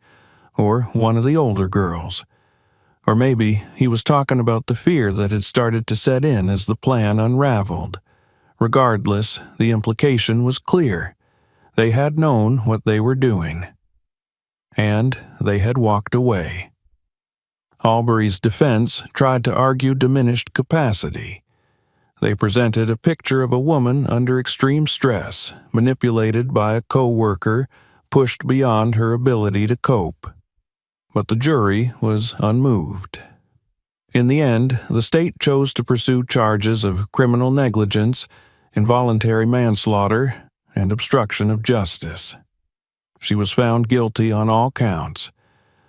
or one of the older girls. Or maybe he was talking about the fear that had started to set in as the plan unraveled. Regardless, the implication was clear. They had known what they were doing. And they had walked away. Albury's defense tried to argue diminished capacity. They presented a picture of a woman under extreme stress, manipulated by a co-worker, pushed beyond her ability to cope. But the jury was unmoved. In the end, the state chose to pursue charges of criminal negligence, involuntary manslaughter, and obstruction of justice. She was found guilty on all counts.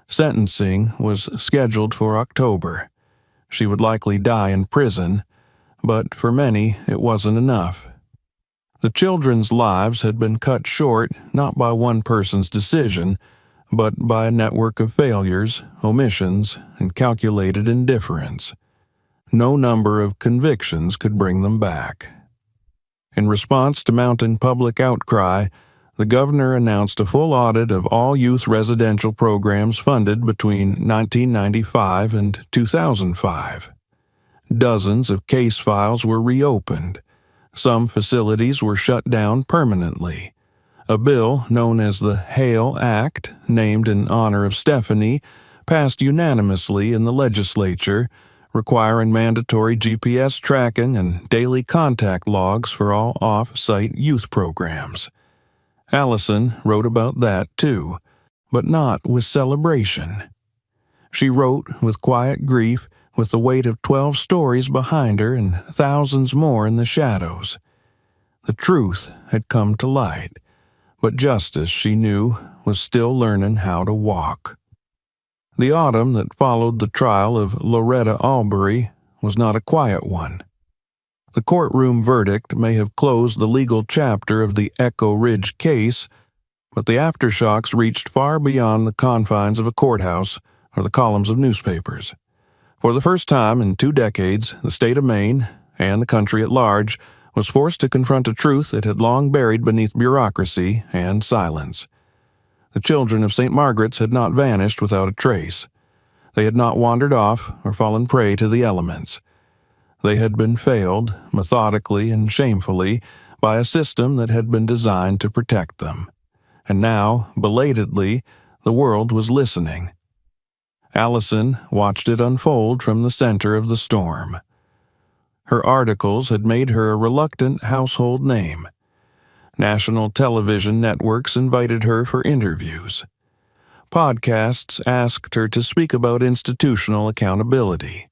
Sentencing was scheduled for October. She would likely die in prison, but for many it wasn't enough. The children's lives had been cut short not by one person's decision, but by a network of failures, omissions, and calculated indifference. No number of convictions could bring them back. In response to mounting public outcry, the governor announced a full audit of all youth residential programs funded between 1995 and 2005. Dozens of case files were reopened. Some facilities were shut down permanently. A bill known as the Hale Act, named in honor of Stephanie, passed unanimously in the legislature, requiring mandatory GPS tracking and daily contact logs for all off-site youth programs. Allison wrote about that too, but not with celebration. She wrote with quiet grief, with the weight of 12 stories behind her and thousands more in the shadows. The truth had come to light, but justice, she knew, was still learning how to walk. The autumn that followed the trial of Loretta Albury was not a quiet one. The courtroom verdict may have closed the legal chapter of the Echo Ridge case, but the aftershocks reached far beyond the confines of a courthouse or the columns of newspapers. For the first time in 2 decades, the state of Maine, and the country at large, was forced to confront a truth it had long buried beneath bureaucracy and silence. The children of St. Margaret's had not vanished without a trace. They had not wandered off or fallen prey to the elements. They had been failed, methodically and shamefully, by a system that had been designed to protect them. And now, belatedly, the world was listening. Allison watched it unfold from the center of the storm. Her articles had made her a reluctant household name. National television networks invited her for interviews. Podcasts asked her to speak about institutional accountability.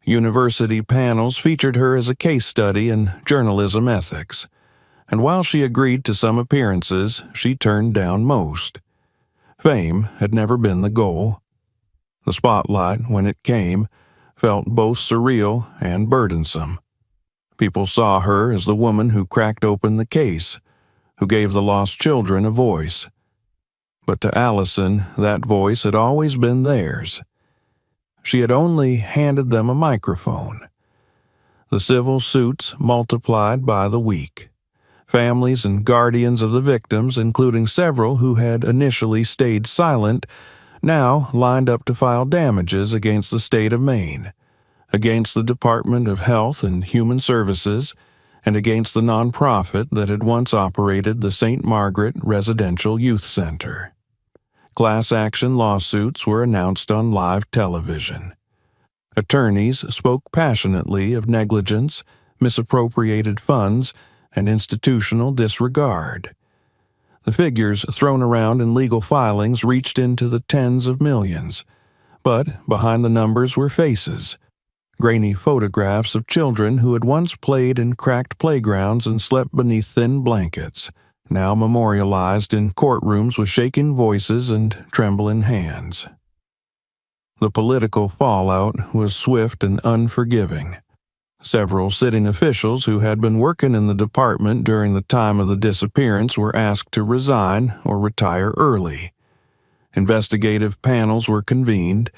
University panels featured her as a case study in journalism ethics. And while she agreed to some appearances, she turned down most. Fame had never been the goal. The spotlight, when it came, felt both surreal and burdensome. People saw her as the woman who cracked open the case, who gave the lost children a voice. But to Allison, that voice had always been theirs. She had only handed them a microphone. The civil suits multiplied by the week. Families and guardians of the victims, including several who had initially stayed silent, now lined up to file damages against the state of Maine, against the Department of Health and Human Services, and against the nonprofit that had once operated the St. Margaret Residential Youth Center. Class action lawsuits were announced on live television. Attorneys spoke passionately of negligence, misappropriated funds, and institutional disregard. The figures thrown around in legal filings reached into the tens of millions, but behind the numbers were faces, grainy photographs of children who had once played in cracked playgrounds and slept beneath thin blankets, now memorialized in courtrooms with shaking voices and trembling hands. The political fallout was swift and unforgiving. Several sitting officials who had been working in the department during the time of the disappearance were asked to resign or retire early. Investigative panels were convened.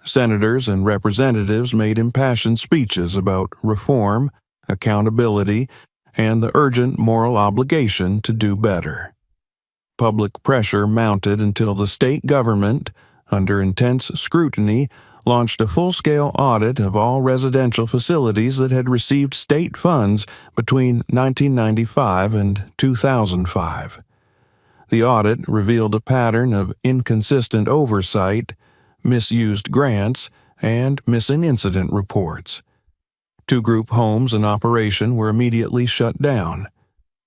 Senators and representatives made impassioned speeches about reform, accountability, and the urgent moral obligation to do better. Public pressure mounted until the state government, under intense scrutiny, launched a full-scale audit of all residential facilities that had received state funds between 1995 and 2005. The audit revealed a pattern of inconsistent oversight, misused grants, and missing incident reports. 2 group homes in operation were immediately shut down.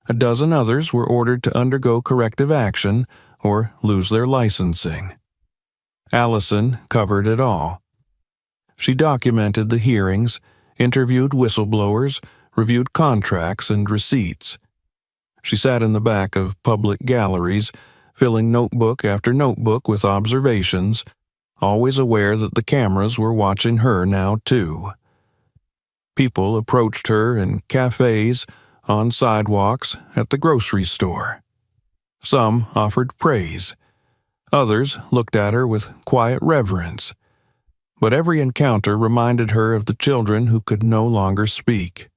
A dozen others were ordered to undergo corrective action or lose their licensing. Allison covered it all. She documented the hearings, interviewed whistleblowers, reviewed contracts and receipts. She sat in the back of public galleries, filling notebook after notebook with observations, always aware that the cameras were watching her now too. People approached her in cafes, on sidewalks, at the grocery store. Some offered praise. Others looked at her with quiet reverence. But every encounter reminded her of the children who could no longer speak.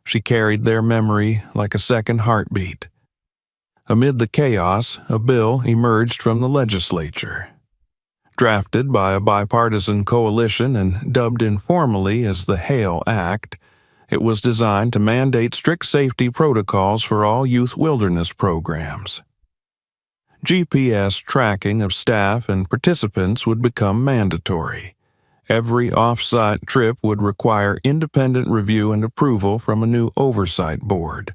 She carried their memory like a second heartbeat. Amid the chaos, a bill emerged from the legislature. Drafted by a bipartisan coalition and dubbed informally as the Hale Act, It was designed to mandate strict safety protocols for all youth wilderness programs. GPS tracking of staff and participants would become mandatory. Every off-site trip would require independent review and approval from a new oversight board.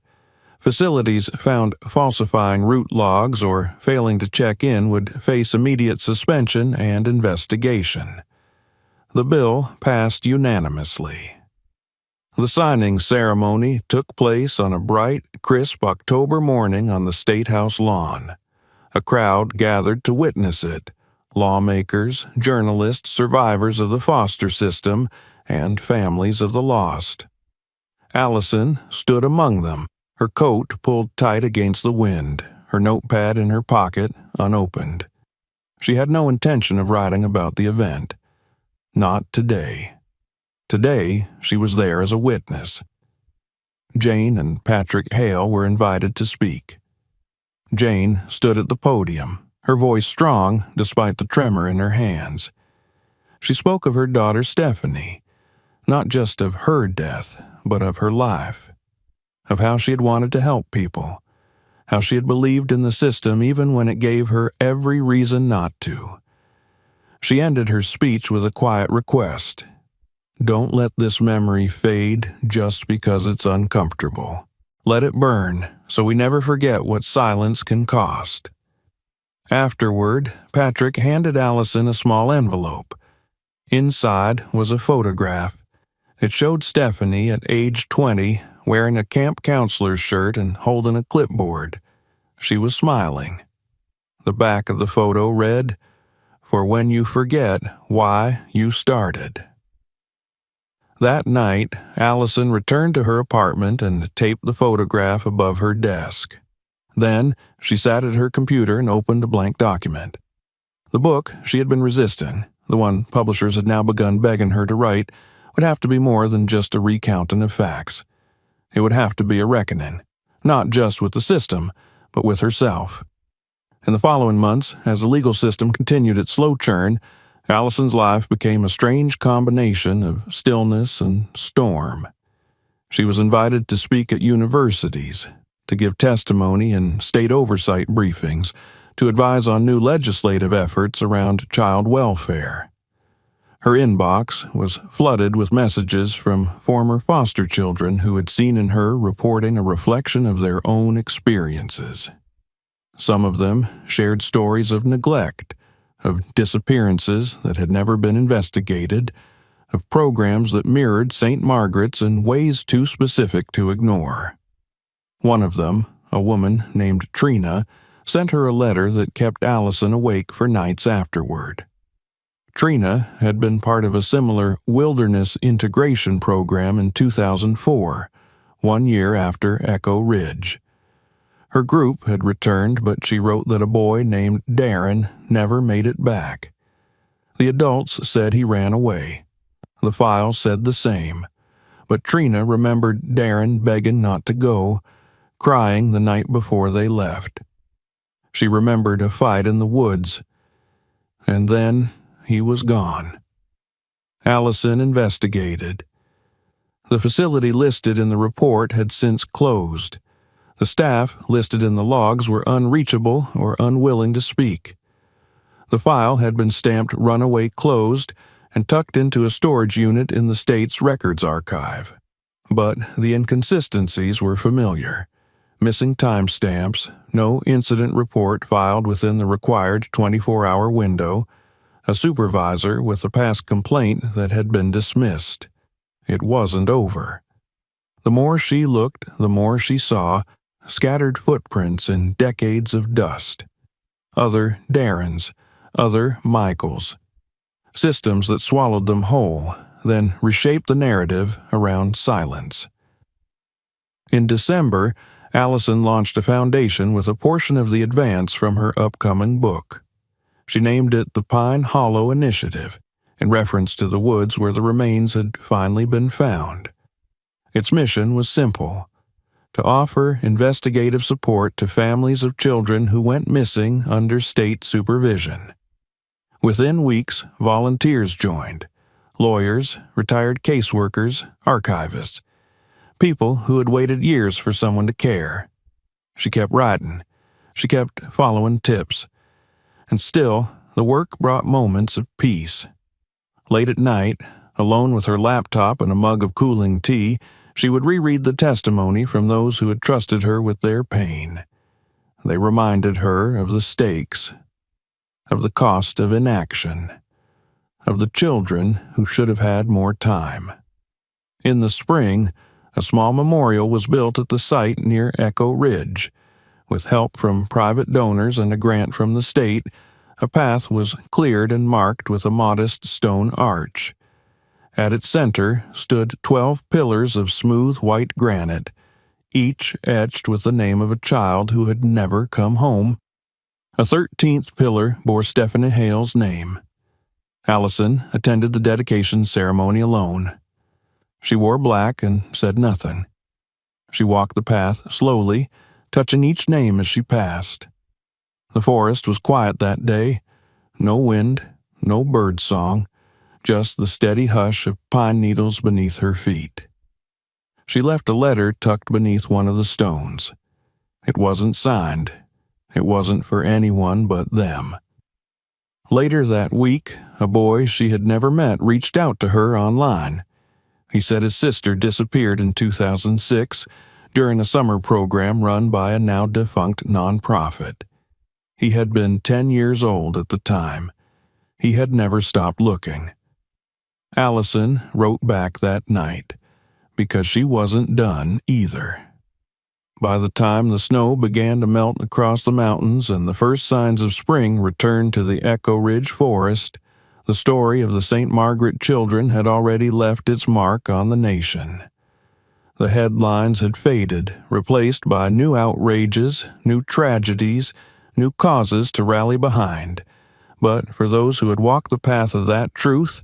Facilities found falsifying route logs or failing to check in would face immediate suspension and investigation. The bill passed unanimously. The signing ceremony took place on a bright, crisp October morning on the State House lawn. A crowd gathered to witness it: lawmakers, journalists, survivors of the foster system, and families of the lost. Allison stood among them, her coat pulled tight against the wind, her notepad in her pocket, unopened. She had no intention of writing about the event. Not today. Today, she was there as a witness. Jane and Patrick Hale were invited to speak. Jane stood at the podium, her voice strong despite the tremor in her hands. She spoke of her daughter Stephanie, not just of her death, but of her life, of how she had wanted to help people, how she had believed in the system even when it gave her every reason not to. She ended her speech with a quiet request: "Don't let this memory fade just because it's uncomfortable. Let it burn so we never forget what silence can cost." Afterward, Patrick handed Allison a small envelope. Inside was a photograph. It showed Stephanie at age 20, wearing a camp counselor's shirt and holding a clipboard. She was smiling. The back of the photo read, "For when you forget why you started." That night, Allison returned to her apartment and taped the photograph above her desk. Then, she sat at her computer and opened a blank document. The book she had been resisting, the one publishers had now begun begging her to write, would have to be more than just a recounting of facts. It would have to be a reckoning, not just with the system, but with herself. In the following months, as the legal system continued its slow churn, Allison's life became a strange combination of stillness and storm. She was invited to speak at universities, to give testimony in state oversight briefings, to advise on new legislative efforts around child welfare. Her inbox was flooded with messages from former foster children who had seen in her reporting a reflection of their own experiences. Some of them shared stories of neglect, of disappearances that had never been investigated, of programs that mirrored St. Margaret's in ways too specific to ignore. One of them, a woman named Trina, sent her a letter that kept Allison awake for nights afterward. Trina had been part of a similar wilderness integration program in 2004, 1 year after Echo Ridge. Her group had returned, but she wrote that a boy named Darren never made it back. The adults said he ran away. The file said the same, but Trina remembered Darren begging not to go, crying the night before they left. She remembered a fight in the woods, and then he was gone. Allison investigated. The facility listed in the report had since closed. The staff listed in the logs were unreachable or unwilling to speak. The file had been stamped runaway closed and tucked into a storage unit in the state's records archive. But the inconsistencies were familiar. Missing timestamps, no incident report filed within the required 24-hour window, a supervisor with a past complaint that had been dismissed. It wasn't over. The more she looked, the more she saw scattered footprints in decades of dust. Other Darrens, other Michaels. Systems that swallowed them whole, then reshaped the narrative around silence. In December, Allison launched a foundation with a portion of the advance from her upcoming book. She named it the Pine Hollow Initiative, in reference to the woods where the remains had finally been found. Its mission was simple: to offer investigative support to families of children who went missing under state supervision. Within weeks, volunteers joined: lawyers, retired caseworkers, archivists. people who had waited years for someone to care. She kept writing. She kept following tips. And still, the work brought moments of peace. Late at night, alone with her laptop and a mug of cooling tea, she would reread the testimony from those who had trusted her with their pain. They reminded her of the stakes, of the cost of inaction, of the children who should have had more time. In the spring, a small memorial was built at the site near Echo Ridge. With help from private donors and a grant from the state, a path was cleared and marked with a modest stone arch. At its center stood 12 pillars of smooth white granite, each etched with the name of a child who had never come home. A 13th pillar bore Stephanie Hale's name. Allison attended the dedication ceremony alone. She wore black and said nothing. She walked the path slowly, touching each name as she passed. The forest was quiet that day. No wind, no bird song, just the steady hush of pine needles beneath her feet. She left a letter tucked beneath one of the stones. It wasn't signed. It wasn't for anyone but them. Later that week, a boy she had never met reached out to her online. He said his sister disappeared in 2006 during a summer program run by a now-defunct nonprofit. He had been 10 years old at the time. He had never stopped looking. Allison wrote back that night, because she wasn't done either. By the time the snow began to melt across the mountains and the first signs of spring returned to the Echo Ridge forest, the story of the St. Margaret children had already left its mark on the nation. The headlines had faded, replaced by new outrages, new tragedies, new causes to rally behind. But for those who had walked the path of that truth,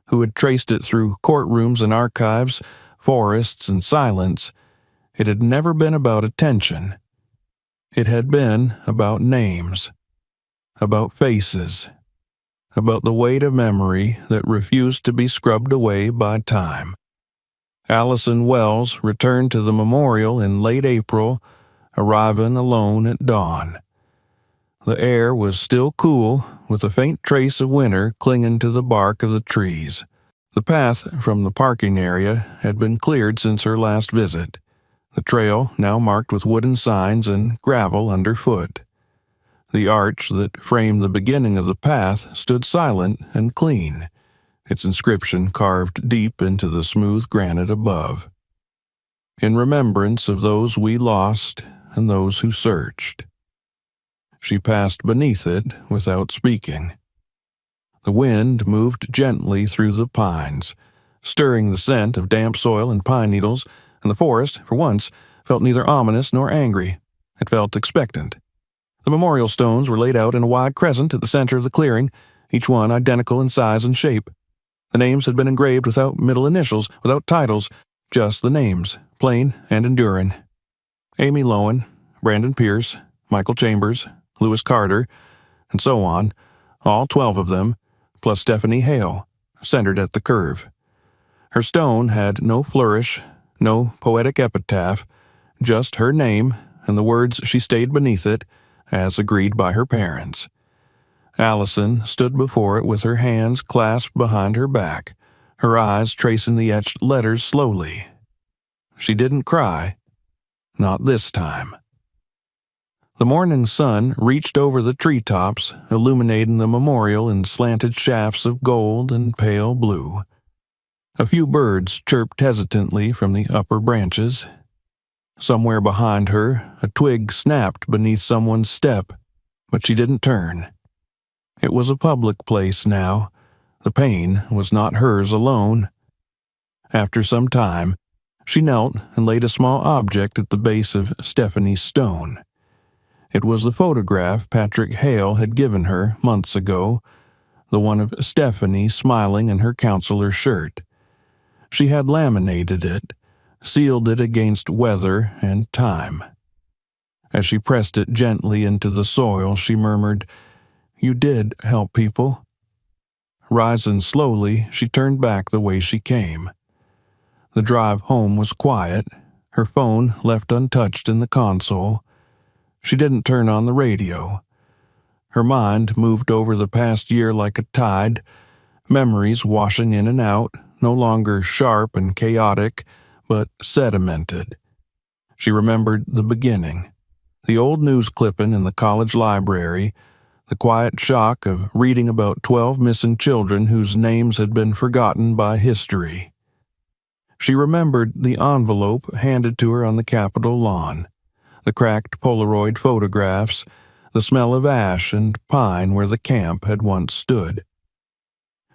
who had traced it through courtrooms and archives, forests and silence, it had never been about attention. It had been about names, about faces, about the weight of memory that refused to be scrubbed away by time. Allison Wells returned to the memorial in late April, arriving alone at dawn. The air was still cool, with a faint trace of winter clinging to the bark of the trees. The path from the parking area had been cleared since her last visit, the trail now marked with wooden signs and gravel underfoot. The arch that framed the beginning of the path stood silent and clean, its inscription carved deep into the smooth granite above. In remembrance of those we lost and those who searched. She passed beneath it without speaking. The wind moved gently through the pines, stirring the scent of damp soil and pine needles, and the forest, for once, felt neither ominous nor angry. It felt expectant. The memorial stones were laid out in a wide crescent at the center of the clearing, each one identical in size and shape. The names had been engraved without middle initials, without titles, just the names, plain and enduring. Amy Lowen, Brandon Pierce, Michael Chambers, Lewis Carter, and so on, all 12 of them, plus Stephanie Hale, centered at the curve. Her stone had no flourish, no poetic epitaph, just her name and the words she stayed beneath it, as agreed by her parents. Allison stood before it with her hands clasped behind her back, her eyes tracing the etched letters slowly. She didn't cry. Not this time. The morning sun reached over the treetops, illuminating the memorial in slanted shafts of gold and pale blue. A few birds chirped hesitantly from the upper branches. Somewhere behind her, a twig snapped beneath someone's step, but she didn't turn. It was a public place now. The pain was not hers alone. After some time, she knelt and laid a small object at the base of Stephanie's stone. It was the photograph Patrick Hale had given her months ago, the one of Stephanie smiling in her counselor's shirt. She had laminated it, sealed it against weather and time. As she pressed it gently into the soil, she murmured, "You did help people." Rising slowly, she turned back the way she came. The drive home was quiet, her phone left untouched in the console. She didn't turn on the radio. Her mind moved over the past year like a tide, memories washing in and out, no longer sharp and chaotic, but sedimented. She remembered the beginning, the old news clipping in the college library, the quiet shock of reading about 12 missing children whose names had been forgotten by history. She remembered the envelope handed to her on the Capitol lawn, the cracked Polaroid photographs, the smell of ash and pine where the camp had once stood.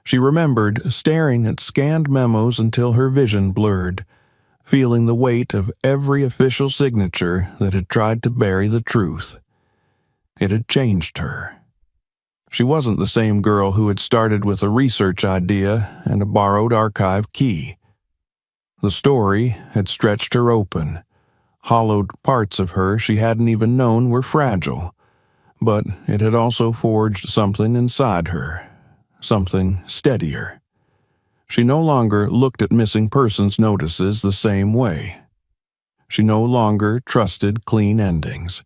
She remembered staring at scanned memos until her vision blurred, feeling the weight of every official signature that had tried to bury the truth. It had changed her. She wasn't the same girl who had started with a research idea and a borrowed archive key. The story had stretched her open, hollowed parts of her she hadn't even known were fragile, but it had also forged something inside her, something steadier. She no longer looked at missing persons notices the same way. She no longer trusted clean endings,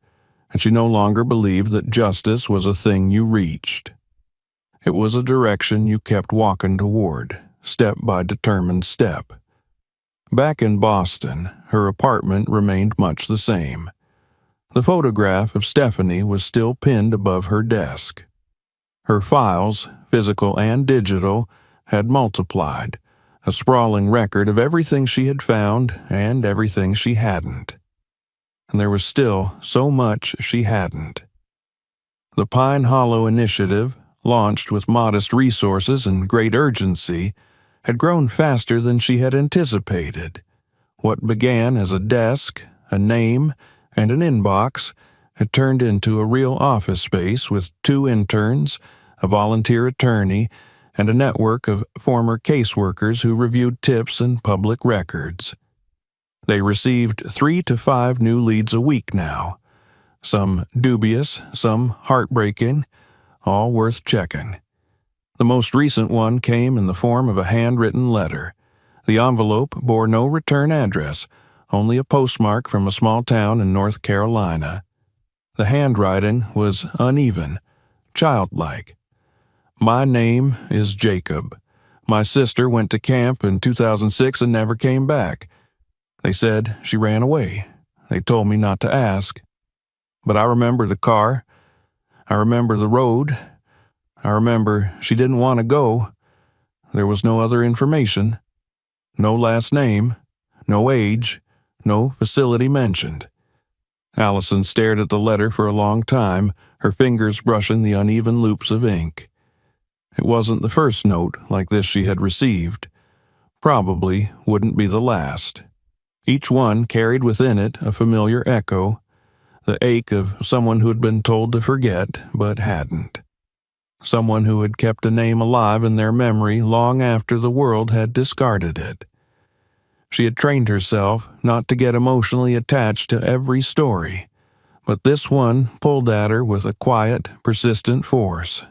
and she no longer believed that justice was a thing you reached. It was a direction you kept walking toward, step by determined step. Back in Boston, her apartment remained much the same. The photograph of Stephanie was still pinned above her desk. Her files, physical and digital, had multiplied, a sprawling record of everything she had found and everything she hadn't. And there was still so much she hadn't. The Pine Hollow Initiative, launched with modest resources and great urgency, had grown faster than she had anticipated. What began as a desk, a name, and an inbox had turned into a real office space with 2 interns, a volunteer attorney, and a network of former caseworkers who reviewed tips and public records. They received 3 to 5 new leads a week now, some dubious, some heartbreaking, all worth checking. The most recent one came in the form of a handwritten letter. The envelope bore no return address, only a postmark from a small town in North Carolina. The handwriting was uneven, childlike. My name is Jacob. My sister went to camp in 2006 and never came back. They said she ran away. They told me not to ask. But I remember the car. I remember the road. I remember she didn't want to go. There was no other information. No last name. No age. No facility mentioned. Allison stared at the letter for a long time, her fingers brushing the uneven loops of ink. It wasn't the first note like this she had received. Probably wouldn't be the last. Each one carried within it a familiar echo, the ache of someone who had been told to forget but hadn't. Someone who had kept a name alive in their memory long after the world had discarded it. She had trained herself not to get emotionally attached to every story, but this one pulled at her with a quiet, persistent force.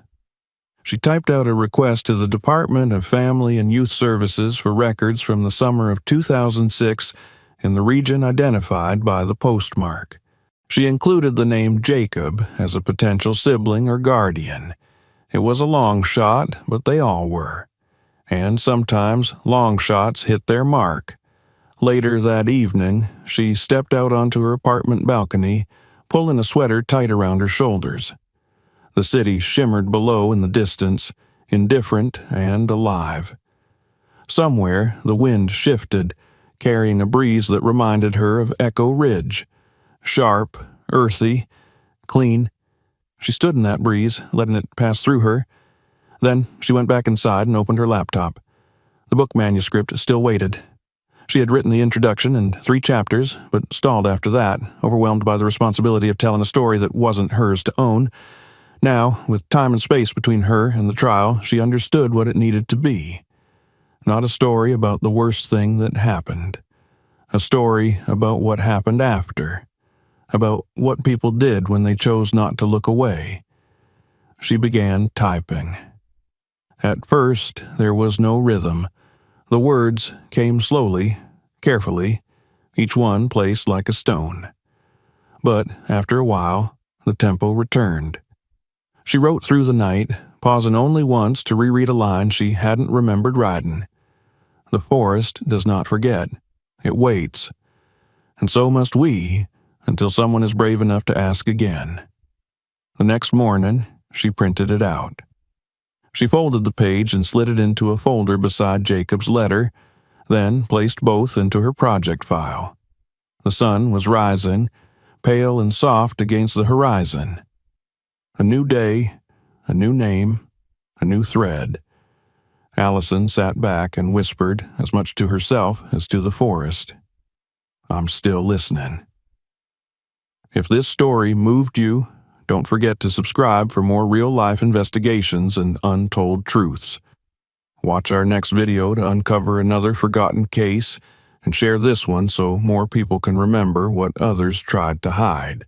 She typed out a request to the Department of Family and Youth Services for records from the summer of 2006 in the region identified by the postmark. She included the name Jacob as a potential sibling or guardian. It was a long shot, but they all were. And sometimes long shots hit their mark. Later that evening, she stepped out onto her apartment balcony, pulling a sweater tight around her shoulders. The city shimmered below in the distance, indifferent and alive. Somewhere, the wind shifted, carrying a breeze that reminded her of Echo Ridge. Sharp, earthy, clean. She stood in that breeze, letting it pass through her. Then she went back inside and opened her laptop. The book manuscript still waited. She had written the introduction and 3 chapters, but stalled after that, overwhelmed by the responsibility of telling a story that wasn't hers to own. Now, with time and space between her and the trial, she understood what it needed to be. Not a story about the worst thing that happened. A story about what happened after. About what people did when they chose not to look away. She began typing. At first, there was no rhythm. The words came slowly, carefully, each one placed like a stone. But after a while, the tempo returned. She wrote through the night, pausing only once to reread a line she hadn't remembered writing. The forest does not forget. It waits. And so must we, until someone is brave enough to ask again. The next morning, she printed it out. She folded the page and slid it into a folder beside Jacob's letter, then placed both into her project file. The sun was rising, pale and soft against the horizon. A new day, a new name, a new thread. Allison sat back and whispered, as much to herself as to the forest, "I'm still listening." If this story moved you, don't forget to subscribe for more real-life investigations and untold truths. Watch our next video to uncover another forgotten case, and share this one so more people can remember what others tried to hide.